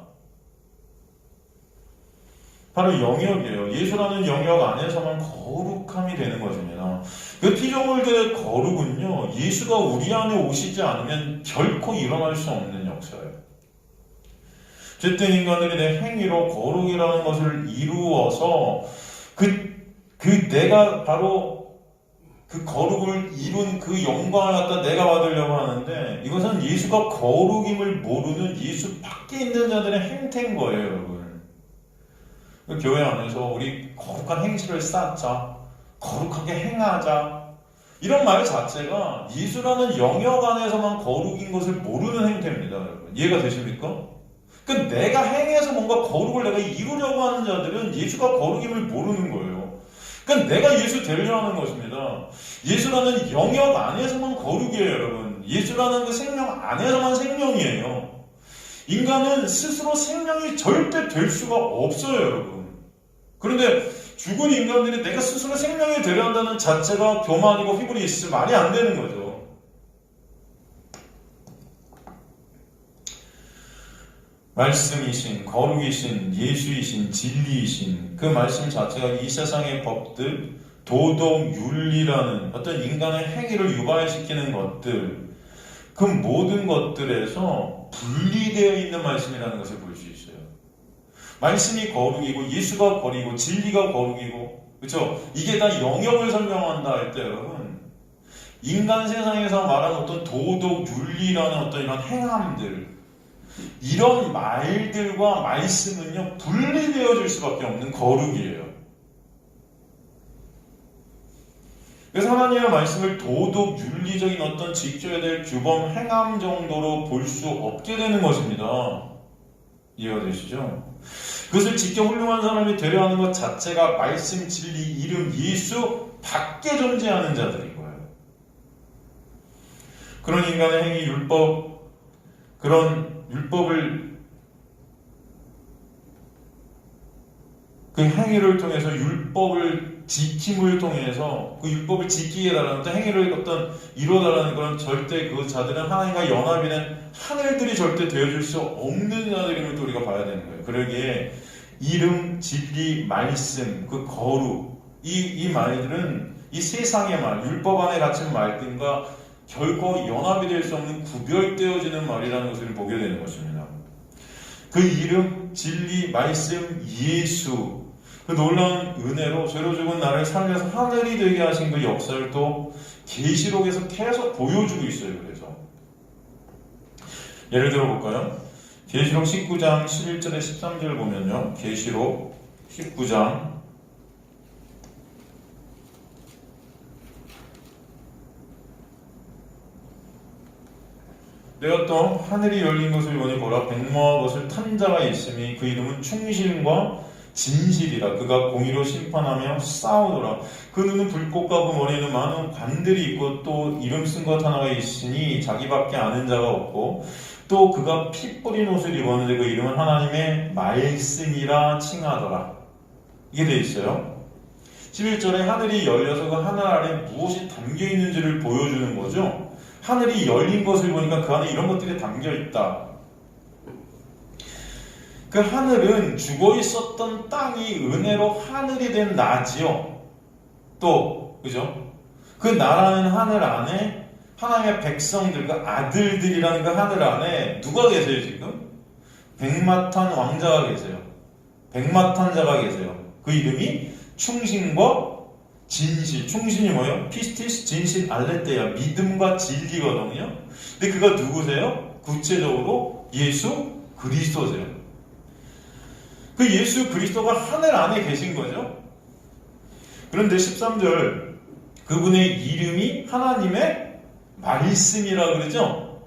바로 영역이에요. 예수라는 영역 안에서만 거룩함이 되는 것입니다. 그 피조물들의 거룩은요, 예수가 우리 안에 오시지 않으면 결코 일어날 수 없는 역사예요. 죄된 인간들이 내 행위로 거룩이라는 것을 이루어서 내가 바로 그 거룩을 이룬 그 영광을 갖다 내가 받으려고 하는데 이것은 예수가 거룩임을 모르는 예수 밖에 있는 자들의 행태인 거예요, 여러분. 그 교회 안에서 우리 거룩한 행실을 쌓자, 거룩하게 행하자, 이런 말 자체가 예수라는 영역 안에서만 거룩인 것을 모르는 행태입니다, 여러분. 이해가 되십니까? 그러니까 내가 행해서 뭔가 거룩을 내가 이루려고 하는 자들은 예수가 거룩임을 모르는 거예요. 그러니까 내가 예수 되려 하는 것입니다. 예수라는 영역 안에서만 거룩이에요, 여러분. 예수라는 그 생명 안에서만 생명이에요. 인간은 스스로 생명이 절대 될 수가 없어요, 여러분. 그런데 죽은 인간들이 내가 스스로 생명이 되려 한다는 자체가 교만이고 휘부리스 말이 안 되는 거죠. 말씀이신, 거룩이신, 예수이신, 진리이신 그 말씀 자체가 이 세상의 법들, 도덕, 윤리라는 어떤 인간의 행위를 유발시키는 것들, 그 모든 것들에서 분리되어 있는 말씀이라는 것을 볼 수 있어요. 말씀이 거룩이고 예수가 거룩이고 진리가 거룩이고, 그렇죠? 이게 다 영역을 설명한다 할 때 여러분, 인간 세상에서 말하는 어떤 도덕, 윤리라는 어떤 이런 행함들, 이런 말들과 말씀은요 분리되어질 수밖에 없는 거룩이에요. 그래서 하나님의 말씀을 도덕, 윤리적인 어떤 지켜야 될 규범, 행함 정도로 볼 수 없게 되는 것입니다. 이해가 되시죠? 그것을 지켜 훌륭한 사람이 되려 하는 것 자체가 말씀, 진리, 이름, 예수 밖에 존재하는 자들인 거예요. 그런 인간의 행위, 율법, 그런 율법을 그 행위를 통해서 율법을 지킴을 통해서 그 율법을 지키게 해달라는 어떤 행위를 어떤 이루어달라는 그런 절대 그 자들은 하나님과 연합이 된 하늘들이 절대 되어줄 수 없는 자들임을 또 우리가 봐야 되는 거예요. 그러기에 이름, 진리, 말씀, 그 거룩 이 말들은 이 세상의 말, 율법 안에 갇힌 말들과 결코 연합이 될 수 없는 구별되어지는 말이라는 것을 보게 되는 것입니다. 그 이름, 진리, 말씀, 예수 그 놀라운 은혜로 죄로 죽은 나를 살려서 하늘이 되게 하신 그 역사를 또 계시록에서 계속 보여주고 있어요. 그래서 예를 들어 볼까요? 계시록 19장 11절에 13절 보면요. 계시록 19장 내가 또 하늘이 열린 것을 보니 보라 백모와 것을 탄 자가 있으니 그 이름은 충실과 진실이라. 그가 공의로 심판하며 싸우더라. 그 눈은 불꽃과 그 머리에는 많은 관들이 있고 또 이름 쓴 것 하나가 있으니 자기밖에 아는 자가 없고 또 그가 피 뿌린 옷을 입었는데 그 이름은 하나님의 말씀이라 칭하더라. 이게 돼 있어요. 11절에 하늘이 열려서 그 하늘 아래 무엇이 담겨 있는지를 보여주는 거죠. 하늘이 열린 것을 보니까 그 안에 이런 것들이 담겨 있다. 그 하늘은 죽어 있었던 땅이 은혜로 하늘이 된 나지요. 또 그죠? 그 나라는 하늘 안에 하나님의 백성들, 그 아들들이라는 그 하늘 안에 누가 계세요 지금? 백마탄 왕자가 계세요. 백마탄 자가 계세요. 그 이름이 충신과 진실. 충신이 뭐예요? 피스티스, 진실, 알레테야. 믿음과 진리거든요. 근데 그가 누구세요? 구체적으로 예수 그리스도세요. 그 예수 그리스도가 하늘 안에 계신 거죠. 그런데 13절 그분의 이름이 하나님의 말씀이라 그러죠.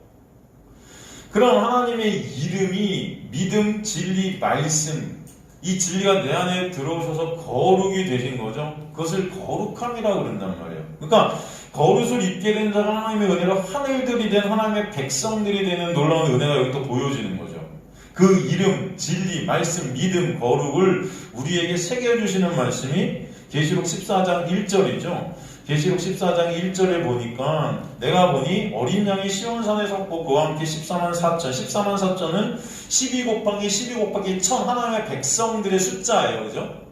그럼 하나님의 이름이 믿음, 진리, 말씀 이 진리가 내 안에 들어오셔서 거룩이 되신 거죠. 그것을 거룩함이라고 그런단 말이에요. 그러니까 거룩을 입게 된 자가 하나님의 은혜로 하늘들이 된 하나님의 백성들이 되는 놀라운 은혜가 여기 또 보여지는 거죠. 그 이름, 진리, 말씀, 믿음, 거룩을 우리에게 새겨주시는 말씀이 계시록 14장 1절이죠. 계시록 14장 1절에 보니까 내가 보니 어린 양이 시온산에 섰고 그와 함께 14만 4천 14만 4천은 12 곱하기 12 곱하기 1000 하나님의 백성들의 숫자예요. 그죠?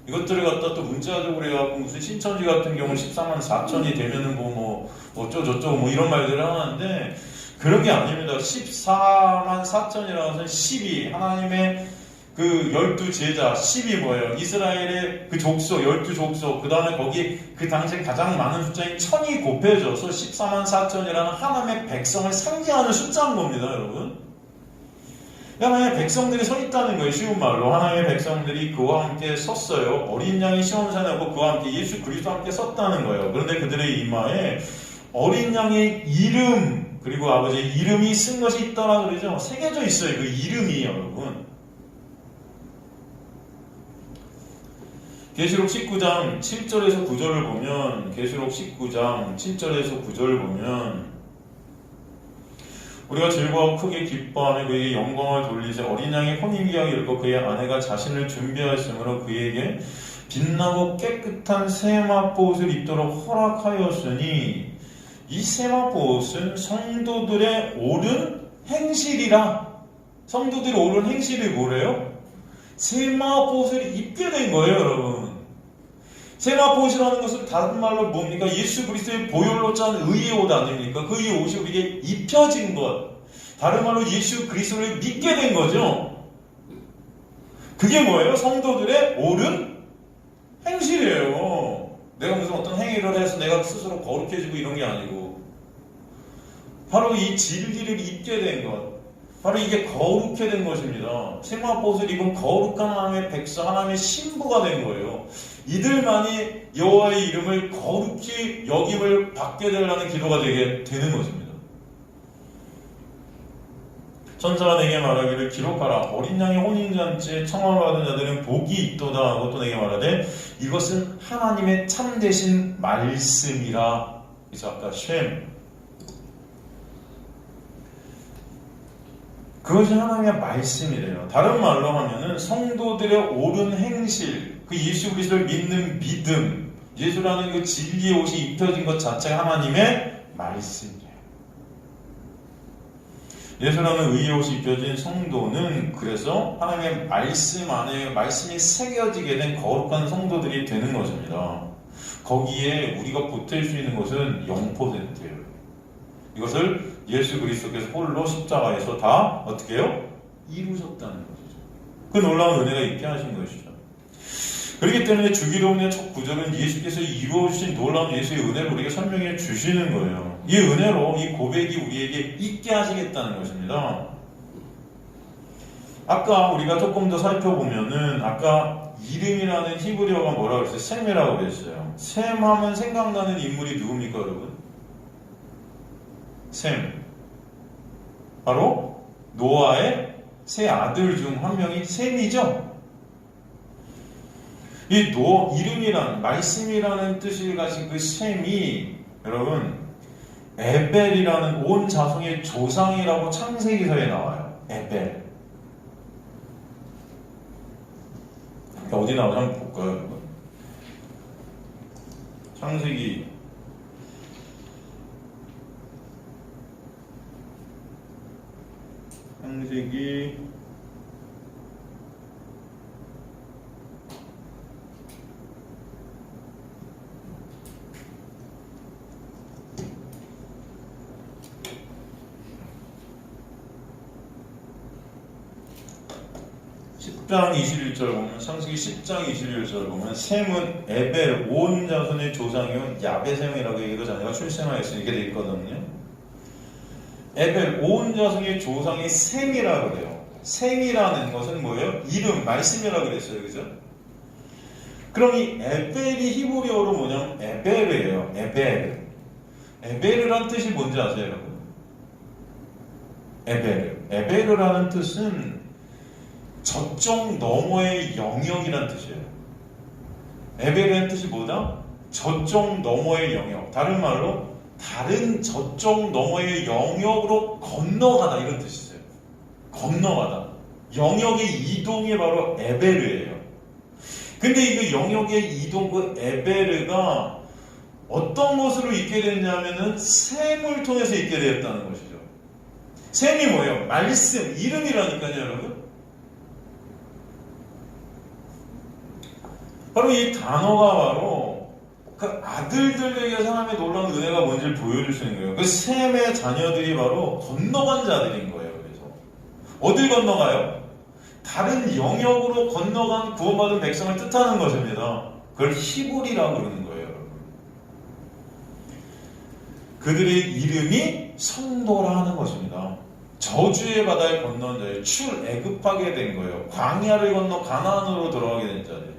이것들을 갖다 또 문자적으로 해갖고 무슨 신천지 같은 경우는 14만 4천이 되면은 뭐 어쩌고저쩌고 뭐 이런 말들을 하는데 그런 게 아닙니다. 14만 4천이라고 해서 12 하나님의 그 12제자, 10이 뭐예요? 이스라엘의 그 족속, 12족속, 그 다음에 거기 그 당시에 가장 많은 숫자인 1000이 곱해져서 14만 4천이라는 하나님의 백성을 상징하는 숫자인 겁니다, 여러분. 하나님의 백성들이 서 있다는 거예요. 쉬운 말로 하나님의 백성들이 그와 함께 섰어요. 어린 양이 시온산에 오고 그와 함께 예수 그리스도와 함께 섰다는 거예요. 그런데 그들의 이마에 어린 양의 이름 그리고 아버지의 이름이 쓴 것이 있더라 그러죠. 새겨져 있어요. 그 이름이 여러분. 계시록 19장 7절에서 9절을 보면 계시록 19장 7절에서 9절을 보면 우리가 즐거워 크게 기뻐하며 그에게 영광을 돌리자 어린 양의 혼인기약이 이르고 그의 아내가 자신을 준비하였으므로 그에게 빛나고 깨끗한 세마포옷을 입도록 허락하였으니 이 세마포옷은 성도들의 옳은 행실이라. 성도들의 옳은 행실이 뭐래요? 세마포옷을 입게 된 거예요, 여러분. 세마포옷이라는 것은 다른 말로 뭡니까? 예수 그리스도의 보혈로 짠 의의 옷 아닙니까? 그 이 옷이 우리에게 입혀진 것. 다른 말로 예수 그리스도를 믿게 된 거죠. 그게 뭐예요? 성도들의 옳은 행실이에요. 내가 무슨 어떤 행위를 해서 내가 스스로 거룩해지고 이런 게 아니고 바로 이 진리를 입게 된 것. 바로 이게 거룩해 된 것입니다. 세마포옷을 입은 거룩한 하나님의 백성, 하나님의 신부가 된 거예요. 이들만이 여호와의 이름을 거룩히 여김을 받게 되려는 기도가 되게 되는 것입니다. 천사가 내게 말하기를 기록하라. 어린 양의 혼인잔치에 청함을 받은 자들은 복이 있도다 하고 또 내게 말하되 이것은 하나님의 참되신 말씀이라. 그래서 아까 쉔 그것이 하나님의 말씀이래요. 다른 말로 하면은 성도들의 옳은 행실, 그 예수 그리스도를 믿는 믿음, 예수라는 그 진리의 옷이 입혀진 것 자체가 하나님의 말씀이에요. 예수라는 의의 옷이 입혀진 성도는 그래서 하나님의 말씀 안에 말씀이 새겨지게 된 거룩한 성도들이 되는 것입니다. 거기에 우리가 보탤 수 있는 것은 0%예요. 이것을 예수 그리스도께서 홀로 십자가에서 다 어떻게 해요? 이루셨다는 것이죠. 그 놀라운 은혜가 있게 하신 것이죠. 그렇기 때문에 주기도문의 첫 구절은 예수께서 이루어주신 놀라운 예수의 은혜를 우리에게 설명해 주시는 거예요. 이 은혜로 이 고백이 우리에게 있게 하시겠다는 것입니다. 아까 우리가 조금 더 살펴보면은 아까 이름이라는 히브리어가 뭐라고 그랬어요? 셈이라고 그랬어요. 셈 하면 생각나는 인물이 누굽니까 여러분? 셈. 바로 노아의 세 아들 중 한 명이 셈이죠. 이 이름이란 말씀이라는 뜻을 가진 그 셈이 여러분 에벨이라는 온 자손의 조상이라고 창세기서에 나와요. 에벨. 어디 나오나 한번 볼까요, 여러분? 창세기 10장 21절 보면 창세기 10장 21절 보면 셈은 에벨 온 자손의 조상이요 야베셈이라고 얘기를 자녀가 출생하였으니 이렇게 되어 있거든요. 에벨 온 자손의 조상이 셈이라고 그래요. 셈이라는 것은 뭐예요? 이름, 말씀이라고 그랬어요. 그죠? 그럼 이 에벨이 히브리어로 뭐냐면 에벨이에요. 에벨. 에벨이라는 뜻이 뭔지 아세요, 여러분? 에벨. 에벨이라는 뜻은 저쪽 너머의 영역이라는 뜻이에요. 에벨이라는 뜻이 뭐다? 저쪽 너머의 영역. 다른 말로 다른 저쪽 너머의 영역으로 건너가다 이런 뜻이에요. 건너가다. 영역의 이동이 바로 에베르예요. 근데 이 영역의 이동, 그 에베르가 어떤 것으로 있게 됐냐면은 셈을 통해서 있게 되었다는 것이죠. 셈이 뭐예요? 말씀, 이름이라니까요, 여러분. 바로 이 단어가 바로 그 아들들에게 하나님의 놀라운 은혜가 뭔지를 보여주시는 거예요. 그 셈의 자녀들이 바로 건너간 자들인 거예요. 그래서 어딜 건너가요? 다른 영역으로 건너간 구원받은 백성을 뜻하는 것입니다. 그걸 히브리라고 그러는 거예요. 그들의 이름이 성도라 하는 것입니다. 저주의 바다에 건넌 자예요. 출애굽하게 된 거예요. 광야를 건너 가나안으로 들어가게 된 자들이에요.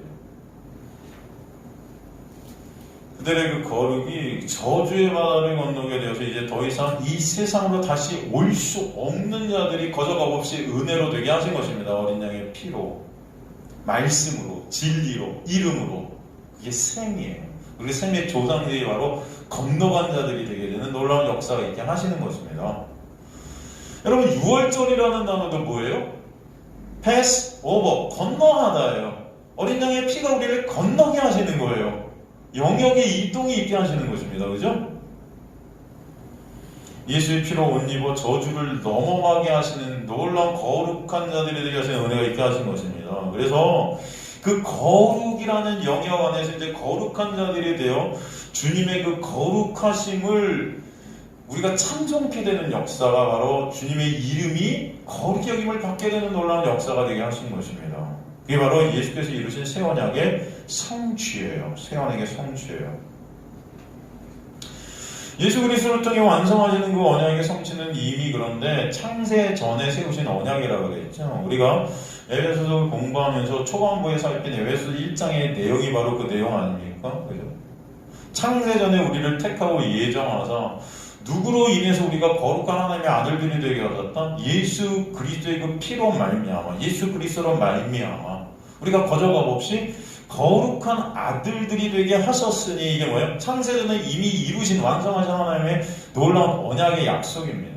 그들의 그 거룩이 저주의 바다를 건너게 되어서 이제 더 이상 이 세상으로 다시 올 수 없는 자들이 거저값 없이 은혜로 되게 하신 것입니다. 어린 양의 피로, 말씀으로, 진리로, 이름으로. 그게 셈이에요. 우리 셈의 조상들이 바로 건너간 자들이 되게 되는 놀라운 역사가 있게 하시는 것입니다. 여러분, 6월절이라는 단어도 뭐예요? pass over, 건너가다예요. 어린 양의 피가 우리를 건너게 하시는 거예요. 영역의 이동이 있게 하시는 것입니다. 그죠? 예수의 피로 옷 입어 저주를 넘어가게 하시는 놀라운 거룩한 자들이 되게 하시는 은혜가 있게 하신 것입니다. 그래서 그 거룩이라는 영역 안에서 이제 거룩한 자들이 되어 주님의 그 거룩하심을 우리가 찬송케 되는 역사가 바로 주님의 이름이 거룩히 여김을 받게 되는 놀라운 역사가 되게 하신 것입니다. 그게 바로 예수께서 이루신 새 언약의 성취예요. 새 언약의 성취예요. 예수 그리스도를 통해 완성하시는 그 언약의 성취는 이미 그런데 창세 전에 세우신 언약이라고 그랬죠. 우리가 에베소서를 공부하면서 초반부에 살핀 에베소서 1장의 내용이 바로 그 내용 아닙니까? 그죠? 창세 전에 우리를 택하고 예정하사 누구로 인해서 우리가 거룩한 하나님의 아들들이 되게 하셨다? 예수 그리스도의 그 피로 말미암아, 예수 그리스도로 말미암아 우리가 거저값 없이 거룩한 아들들이 되게 하셨으니 이게 뭐예요? 창세전에 이미 이루신 완성하신 하나님의 놀라운 언약의 약속입니다.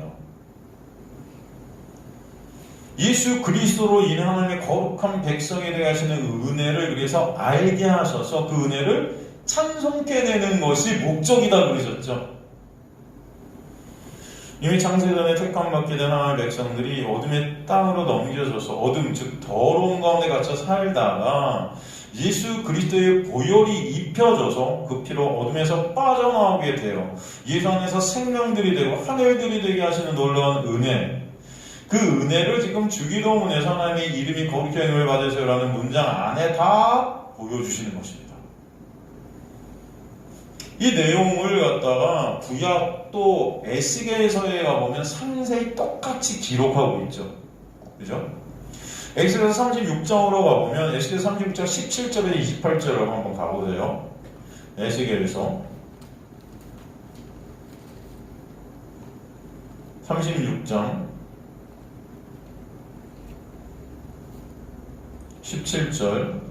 예수 그리스도로 인해 하나님의 거룩한 백성이 되게 하시는 은혜를 그래서 알게 하셔서 그 은혜를 찬송케 되는 것이 목적이다 그러셨죠. 이미 창세전에 택함받게 된 하나님의 백성들이 어둠의 땅으로 넘겨져서 어둠 즉 더러운 가운데 갇혀 살다가 예수 그리스도의 보혈이 입혀져서 그 피로 어둠에서 빠져나오게 돼요. 예수 안에서 생명들이 되고 하늘들이 되게 하시는 놀라운 은혜, 그 은혜를 지금 주기도문에서 하나님의 이름이 거룩히 여김을 받으세요라는 문장 안에 다 보여주시는 것입니다. 이 내용을 갖다가 구약 또 에스겔서에 가보면 상세히 똑같이 기록하고 있죠. 그죠? 에스겔서 36장으로 가보면 에스겔서 36장 17절에서 28절을 한번 가보세요. 에스겔서 36장 17절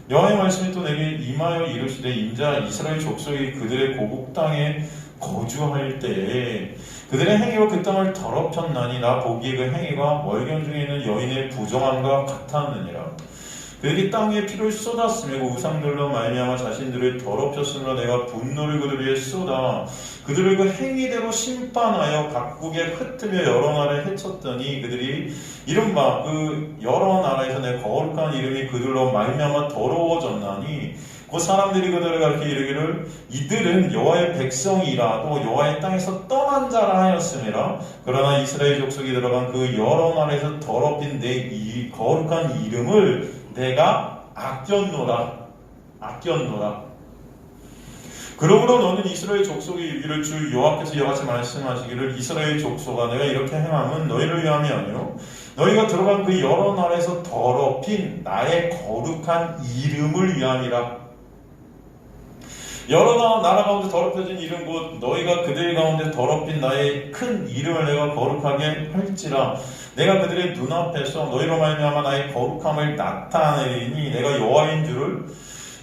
여호와의 말씀이 또 내게 임하여 이르시되 인자 이스라엘 족속이 그들의 고국 땅에 거주할 때에 그들의 행위로 그 땅을 더럽혔나니 나 보기에 그 행위가 월경 중에 있는 여인의 부정함과 같았느니라. 그들이 땅 위에 피를 쏟았으며 그 우상들로 말미암아 자신들을 더럽혔으므로 내가 분노를 그들 위에 쏟아 그들을 그 행위대로 심판하여 각국에 흩으며 여러 나라를 해쳤더니 그들이 이른바 그 여러 나라에서 내 거룩한 이름이 그들로 말미암아 더러워졌나니 그 사람들이 그들을 가르쳐 이르기를 이들은 여호와의 백성이라 또 여호와의 땅에서 떠난 자라 하였음이라. 그러나 이스라엘 족속이 들어간 그 여러 나라에서 더럽힌 내 이 거룩한 이름을 내가 아꼈노라. 그러므로 너는 이스라엘 족속이 이르기를 주 여호와께서 이와같이 말씀하시기를 이스라엘 족속아 내가 이렇게 행함은 너희를 위함이 아니요 너희가 들어간 그 여러 나라에서 더럽힌 나의 거룩한 이름을 위함이라. 여러 나라 가운데 더럽혀진 이름 곧 너희가 그들 가운데 더럽힌 나의 큰 이름을 내가 거룩하게 할지라. 내가 그들의 눈앞에서 너희로 말미암아 나의 거룩함을 나타내리니 내가 여호와인 줄을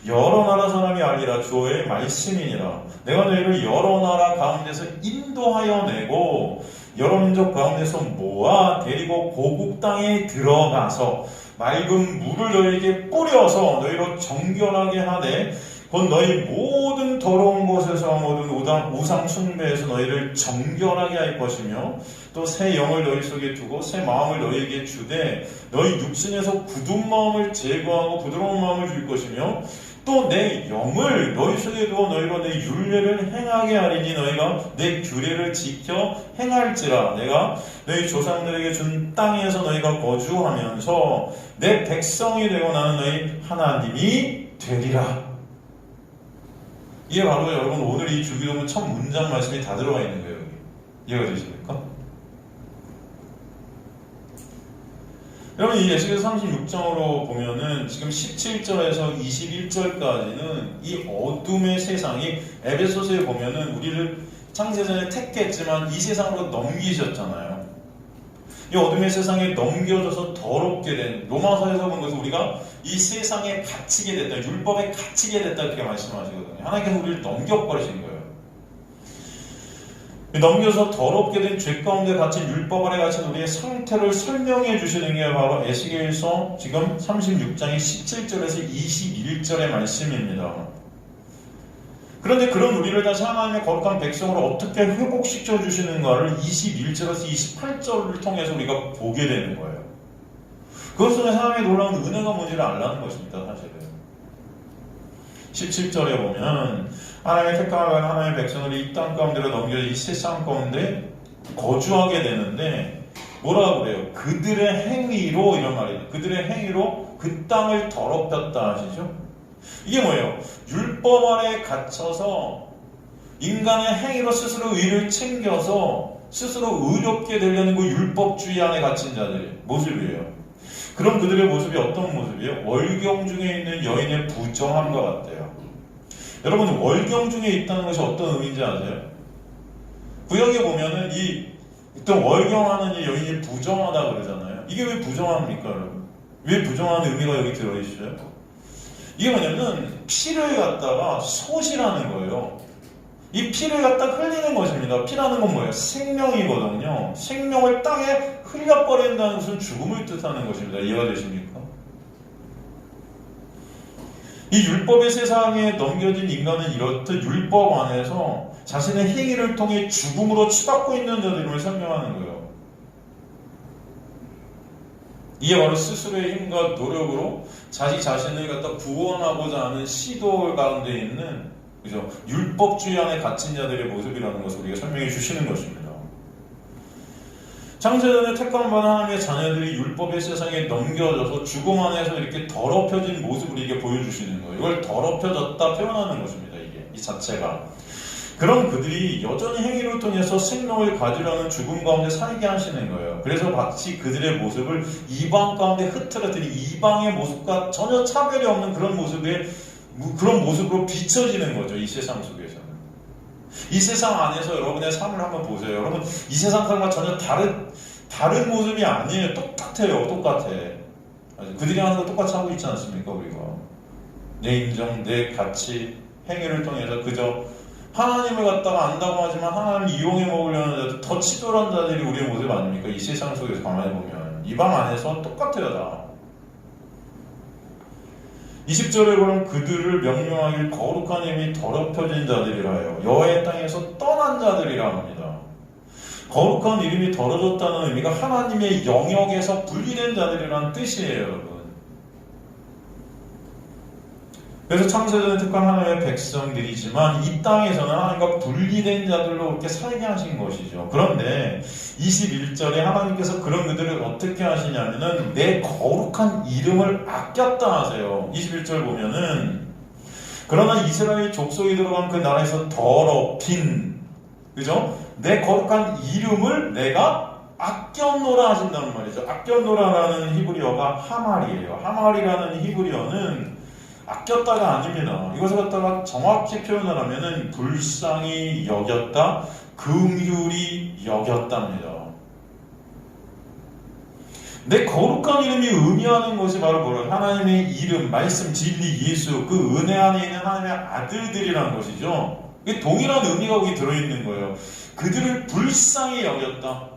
여러 나라 사람이 알리라. 주의 말씀이니라. 내가 너희를 여러 나라 가운데서 인도하여 내고 여러 민족 가운데서 모아 데리고 고국 땅에 들어가서 맑은 물을 너희에게 뿌려서 너희로 정결하게 하되 곧 너희 모든 더러운 곳에서 모든 우상 숭배에서 너희를 정결하게 할 것이며 또 새 영을 너희 속에 두고 새 마음을 너희에게 주되 너희 육신에서 굳은 마음을 제거하고 부드러운 마음을 줄 것이며 또 내 영을 너희 속에 두어 너희가 내 율례를 행하게 하리니 너희가 내 규례를 지켜 행할지라. 내가 너희 조상들에게 준 땅에서 너희가 거주하면서 내 백성이 되고 나는 너희 하나님이 되리라. 이게 바로 여러분 오늘 이 주기도문 첫 문장 말씀이 다 들어가 있는 거예요. 여기. 이해가 되십니까? 여러분 이 에스겔서 36장으로 보면은 지금 17절에서 21절까지는 이 어둠의 세상이 에베소서에 보면은 우리를 창세전에 택했지만 이 세상으로 넘기셨잖아요. 이 어둠의 세상에 넘겨져서 더럽게 된, 로마서에서 본 것은 우리가 이 세상에 갇히게 됐다, 율법에 갇히게 됐다 이렇게 말씀하시거든요. 하나님께서 우리를 넘겨버리신 거예요. 넘겨서 더럽게 된 죄 가운데 갇힌 율법 아래 갇힌 우리의 상태를 설명해 주시는 게 바로 에스겔서 지금 36장의 17절에서 21절의 말씀입니다. 그런데 그런 우리를 다시 하나님의 거룩한 백성으로 어떻게 회복시켜 주시는가를 21절에서 28절을 통해서 우리가 보게 되는 거예요. 그것 속에 하나님의 놀라운 은혜가 뭔지를 알라는 것입니다. 사실은 17절에 보면 하나님의 택함을 하나님의 백성들이 이 땅 가운데로 넘겨져 이 세상 가운데 거주하게 되는데 뭐라고 그래요? 그들의 행위로, 이런 말이에요. 그들의 행위로 그 땅을 더럽혔다 하시죠? 이게 뭐예요? 율법 아래 갇혀서 인간의 행위로 스스로 의를 챙겨서 스스로 의롭게 되려는 그 율법주의 안에 갇힌 자들의 모습이에요. 그럼 그들의 모습이 어떤 모습이에요? 월경 중에 있는 여인의 부정함과 같대요. 여러분 월경 중에 있다는 것이 어떤 의미인지 아세요? 구역에 보면은 이 어떤 월경하는 이 여인이 부정하다 그러잖아요. 이게 왜 부정합니까, 여러분? 왜 부정하는 의미가 여기 들어있어요? 이게 뭐냐면 피를 갖다가 솟이라는 거예요. 이 피를 갖다 흘리는 것입니다. 피라는 건 뭐예요? 생명이거든요. 생명을 땅에 흘려버린다는 것은 죽음을 뜻하는 것입니다. 이해가 되십니까? 이 율법의 세상에 넘겨진 인간은 이렇듯 율법 안에서 자신의 행위를 통해 죽음으로 치닫고 있는 자들을 설명하는 거예요. 이게 바로 스스로의 힘과 노력으로 자기 자신을 갖다 구원하고자 하는 시도 가운데 있는, 그죠? 율법주의 안에 갇힌 자들의 모습이라는 것을 우리가 설명해 주시는 것입니다. 창세전에 택함받은 하나님의 자녀들이 율법의 세상에 넘겨져서 죽음 안에서 이렇게 더럽혀진 모습을 이게 보여주시는 거예요. 이걸 더럽혀졌다 표현하는 것입니다. 이게 이 자체가. 그럼 그들이 여전히 행위를 통해서 생명을 가지려는 죽음 가운데 살게 하시는 거예요. 그래서 마치 그들의 모습을 이방 가운데 흐트러뜨린 이방의 모습과 전혀 차별이 없는 그런 모습으로 비춰지는 거죠. 이 세상 속에서는. 이 세상 안에서 여러분의 삶을 한번 보세요. 여러분 이 세상 삶과 전혀 다른 모습이 아니에요. 똑같아요. 똑같아. 그들이 하는 거 똑같이 하고 있지 않습니까? 우리가 내 인정, 내 가치, 행위를 통해서 그저 하나님을 갖다가 안다고 하지만 하나님을 이용해 먹으려는 자들, 더 치졸한 자들이 우리의 모습 아닙니까? 이 세상 속에서 가만히 보면 이방 안에서 똑같아요. 다 20절에 보면 그들을 명령하길 거룩한 힘이 더럽혀진 자들이라 해요. 여호와의 땅에서 떠난 자들이라 합니다. 거룩한 이름이 더러졌다는 의미가 하나님의 영역에서 분리된 자들이라는 뜻이에요, 여러분. 그래서 창세전에 택한 하나님의 백성들이지만 이 땅에서는 하나님과 분리된 자들로 그렇게 살게 하신 것이죠. 그런데 21절에 하나님께서 그런 그들을 어떻게 하시냐면은 내 거룩한 이름을 아꼈다 하세요. 21절 보면은 그러나 이스라엘 족속이 들어간 그 나라에서 더럽힌, 그죠? 내 거룩한 이름을 내가 아꼈노라 하신다는 말이죠. 아꼈노라라는 히브리어가 하말이에요. 하말이라는 히브리어는 아꼈다가 아닙니다. 이것을 갖다가 정확히 표현을 하면은 불쌍히 여겼다, 긍휼히 여겼답니다. 내 거룩한 이름이 의미하는 것이 바로 뭐예요? 하나님의 이름, 말씀, 진리, 예수, 그 은혜 안에 있는 하나님의 아들들이라는 것이죠. 이게 동일한 의미가 거기 들어있는 거예요. 그들을 불쌍히 여겼다.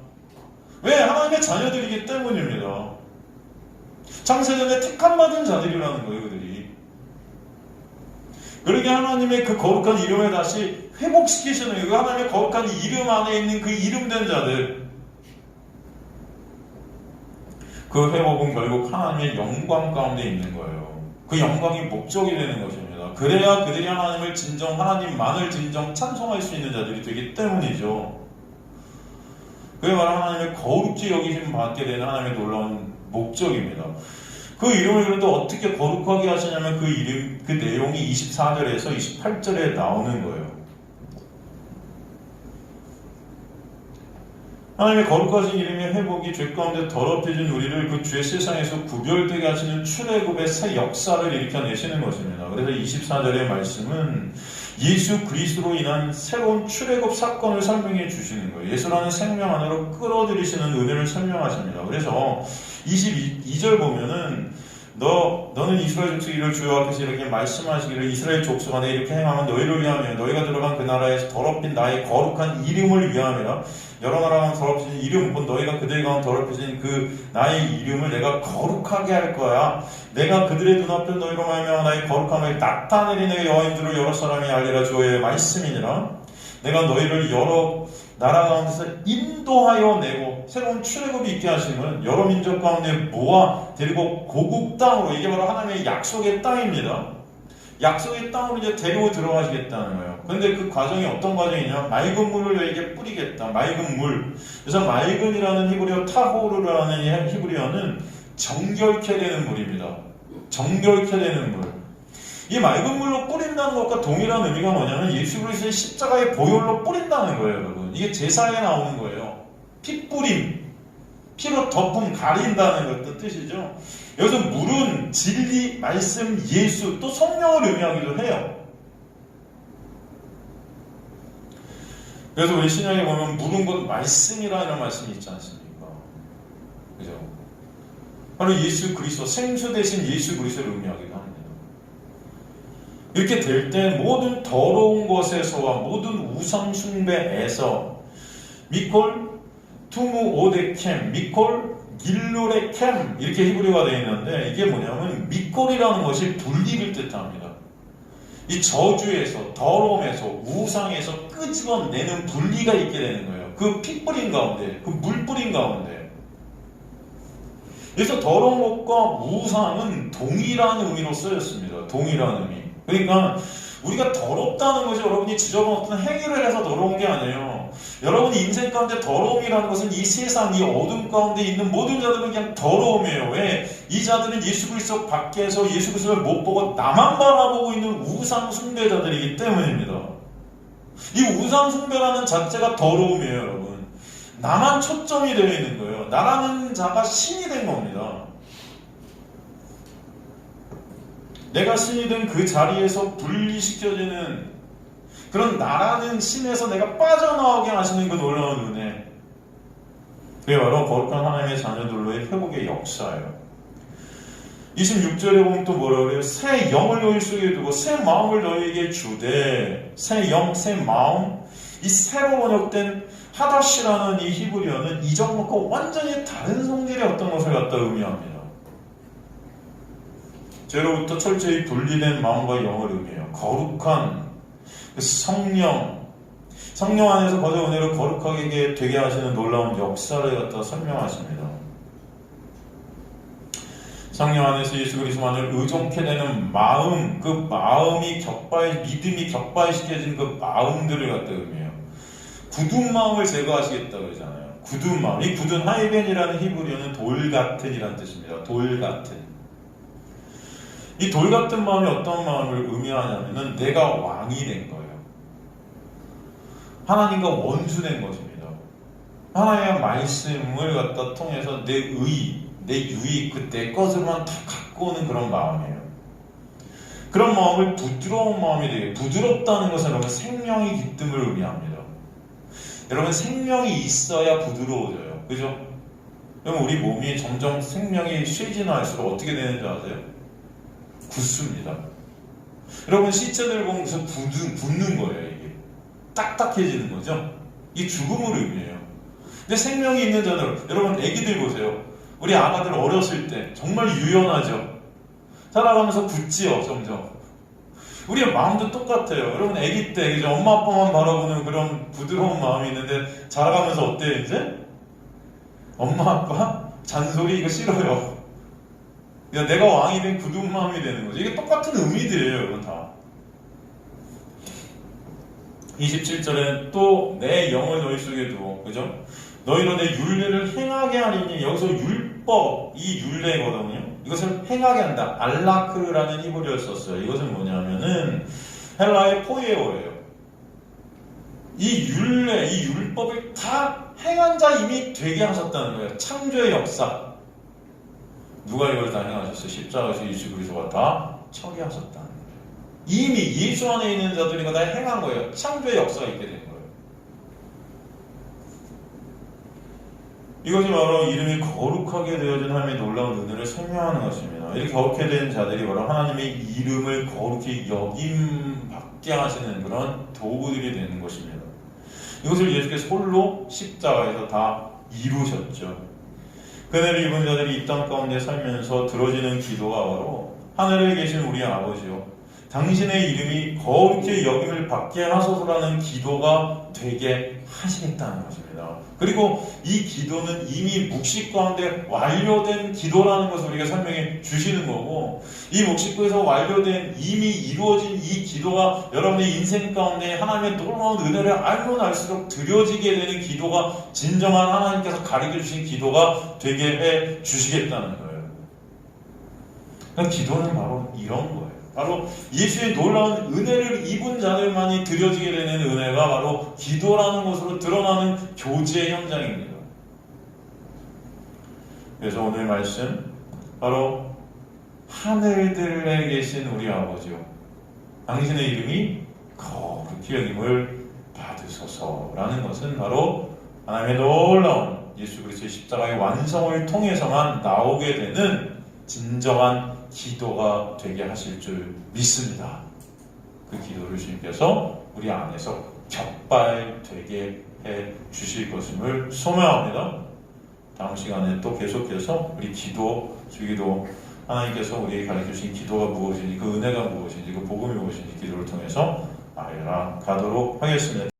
왜? 하나님의 자녀들이기 때문입니다. 창세전에 택함받은 자들이라는 거예요, 그들이. 그러게 하나님의 그 거룩한 이름을 다시 회복시키시는 거예요. 하나님의 거룩한 이름 안에 있는 그 이름된 자들. 그 회복은 결국 하나님의 영광 가운데 있는 거예요. 그 영광이 목적이 되는 것입니다. 그래야 그들이 하나님을 진정, 하나님만을 진정 찬송할 수 있는 자들이 되기 때문이죠. 그게 바로 하나님의 거룩지 여기심 받게 되는 하나님의 놀라운 목적입니다. 그 이름을 그런데 어떻게 거룩하게 하시냐면 그 이름, 그 내용이 24절에서 28절에 나오는 거예요. 하나님의 거룩하신 이름의 회복이 죄 가운데 더럽혀진 우리를 그 죄 세상에서 구별되게 하시는 출애굽의 새 역사를 일으켜내시는 것입니다. 그래서 24절의 말씀은 예수 그리스도로 인한 새로운 출애굽 사건을 설명해 주시는 거예요. 예수라는 생명 안으로 끌어들이시는 은혜를 설명하십니다. 그래서 22절 보면은 너는 이스라엘 족속 이를 주 여호와께서 이렇게 말씀하시기를 이스라엘 족속 안에 이렇게 행하면 너희를 위하며 너희가 들어간 그 나라에서 더럽힌 나의 거룩한 이름을 위함이라. 여러 나라 가운데 더럽혀진 이름, 곧 너희가 그들 가운데 더럽혀진 그 나의 이름을 내가 거룩하게 할 거야. 내가 그들의 눈앞에 너희로 말미암아 나의 거룩함을 나타내리 내 여호와인 줄을 여러 사람이 알리라. 주의 말씀이니라. 내가 너희를 여러 나라 가운데서 인도하여 내고 새로운 출애굽이 있게 하심은 여러 민족 가운데 모아 데리고 고국 땅으로, 이게 바로 하나님의 약속의 땅입니다. 약속의 땅으로 이제 데리고 들어가시겠다는 거예요. 그런데 그 과정이 어떤 과정이냐? 맑은 물을 너에게 뿌리겠다. 맑은 물. 그래서 맑은이라는 히브리어, 타호르라는 히브리어는 정결케 되는 물입니다. 정결케 되는 물. 이 맑은 물로 뿌린다는 것과 동일한 의미가 뭐냐면 예수 그리스도의 십자가의 보혈로 뿌린다는 거예요, 여러분. 이게 제사에 나오는 거예요. 피 뿌림, 피로 덮음, 가린다는 것도 뜻이죠. 여기서 물은 진리, 말씀, 예수, 또 성령을 의미하기도 해요. 그래서 우리 신약에 보면 물은 곧 말씀이라는 말씀이 있지 않습니까? 그죠? 바로 예수 그리스도, 생수 대신 예수 그리스도를 의미하기도 합니다. 이렇게 될 때 모든 더러운 것에서와 모든 우상 숭배에서 미콜 투무 오데캠, 미콜 길루레캠, 이렇게 히브리어가 되어 있는데 이게 뭐냐면 미콜이라는 것이 분리를 뜻합니다. 이 저주에서, 더러움에서, 우상에서 끄집어내는 분리가 있게 되는 거예요. 그 피 뿌린 가운데, 그 물 뿌린 가운데. 그래서 더러운 것과 우상은 동일한 의미로 쓰였습니다. 동일한 의미. 그러니까 우리가 더럽다는 것이 여러분이 지저분 어떤 행위를 해서 더러운 게 아니에요. 여러분이 인생 가운데 더러움이라는 것은 이 세상, 이 어둠 가운데 있는 모든 자들은 그냥 더러움이에요. 왜? 이 자들은 예수 그리스도 밖에서 예수 그리스도를 못 보고 나만 바라보고 있는 우상 숭배자들이기 때문입니다. 이 우상 숭배라는 자체가 더러움이에요, 여러분. 나만 초점이 되어 있는 거예요. 나라는 자가 신이 된 겁니다. 내가 신이 된 그 자리에서 분리시켜지는 그런 나라는 신에서 내가 빠져나오게 하시는 그 놀라운 은혜. 그게 바로 거룩한 하나님의 자녀들로의 회복의 역사예요. 26절에 보면 또 뭐라 그래요? 새 영을 너희 속에 두고 새 마음을 너희에게 주되. 새 영, 새 마음. 이 새로 번역된 하다시라는 이 히브리어는 이전과 완전히 다른 성질의 어떤 것을 갖다 의미합니다. 죄로부터 철저히 분리된 마음과 영을 의미해요. 거룩한 그 성령 안에서 거저 은혜를 거룩하게 되게 하시는 놀라운 역사를 갖다 설명하십니다. 성령 안에서 예수 그리스도만을 의존케 되는 마음, 그 마음이 믿음이 격발시켜진 그 마음들을 갖다 의미해요. 굳은 마음을 제거하시겠다고 그러잖아요. 굳은 마음. 이 굳은 하이벤이라는 히브리어는 돌 같은이라는 뜻입니다. 돌 같은. 이 돌 같은 마음이 어떤 마음을 의미하냐면은 내가 왕이 된 거예요. 하나님과 원수된 것입니다. 하나님의 말씀을 갖다 통해서 내 의, 내 유익, 내 것으로만 다 갖고 오는 그런 마음이에요. 그런 마음을 부드러운 마음이 되게, 부드럽다는 것은 여러분 생명의 기쁨을 의미합니다. 여러분 생명이 있어야 부드러워져요. 그죠? 그러면 우리 몸이 점점 생명이 쇠진할수록 어떻게 되는지 아세요? 굳습니다. 여러분 시체들 보면서 굳는 거예요. 이게 딱딱해지는 거죠. 이게 죽음을 의미해요. 근데 생명이 있는 자들, 여러분 애기들 보세요. 우리 아가들 어렸을 때 정말 유연하죠. 살아가면서 굳지요. 점점. 우리의 마음도 똑같아요. 여러분 애기 때 그죠? 엄마 아빠만 바라보는 그런 부드러운 마음이 있는데 자라가면서 어때요 이제? 엄마 아빠 잔소리 이거 싫어요. 그러니까 내가 왕이 된 굳은 마음이 되는 거죠. 이게 똑같은 의미들이에요, 이건 다. 27절에는 또 내 영을 너희 속에 두어, 그죠? 너희로 내 율례를 행하게 하리니, 여기서 율법, 이 율례거든요. 이것을 행하게 한다. 알라크라는 히브리어를 썼어요. 이것은 뭐냐면은 헬라의 포이에오예요. 이 율례, 이 율법을 다 행한 자 이미 되게 하셨다는 거예요. 창조의 역사. 누가 이걸 다 행하셨어요? 십자가에서 예수 그리스도가 다 처리하셨다는 거예요. 이미 예수 안에 있는 자들이 다 행한 거예요. 창조의 역사가 있게 된 거예요. 이것이 바로 이름이 거룩하게 되어진 하나님의 놀라운 은혜를 설명하는 것입니다. 이렇게 거룩해 된 자들이 바로 하나님의 이름을 거룩히 여김받게 하시는 그런 도구들이 되는 것입니다. 이것을 예수께서 홀로 십자가에서 다 이루셨죠. 그네를 입은 자들이 이 땅 가운데 살면서 들어지는 기도가 바로 하늘에 계신 우리 아버지요, 당신의 이름이 거룩히 여김을 받게 하소서라는 기도가 되게 하시겠다는 것입니다. 그리고 이 기도는 이미 묵시 가운데 완료된 기도라는 것을 우리가 설명해 주시는 거고, 이 묵시구에서 완료된 이미 이루어진 이 기도가 여러분의 인생 가운데 하나님의 놀라운 은혜를 알면 알수록 드려지게 되는 기도가 진정한 하나님께서 가르쳐 주신 기도가 되게 해 주시겠다는 거예요. 그러니까 기도는 바로 이런 거예요. 바로 예수의 놀라운 은혜를 입은 자들만이 드려지게 되는 은혜가 바로 기도라는 것으로 드러나는 교제 현장입니다. 그래서 오늘 말씀, 바로 하늘들에 계신 우리 아버지요, 당신의 이름이 거룩히 여김을 받으소서라는 것은 바로 하나님의 놀라운 예수 그리스도의 십자가의 완성을 통해서만 나오게 되는 진정한 기도가 되게 하실 줄 믿습니다. 그 기도를 주님께서 우리 안에서 격발되게 해 주실 것임을 소망합니다. 다음 시간에 또 계속해서 우리 기도, 주기도, 하나님께서 우리에게 가르쳐 주신 기도가 무엇인지, 그 은혜가 무엇인지, 그 복음이 무엇인지 기도를 통해서 알아가도록 하겠습니다.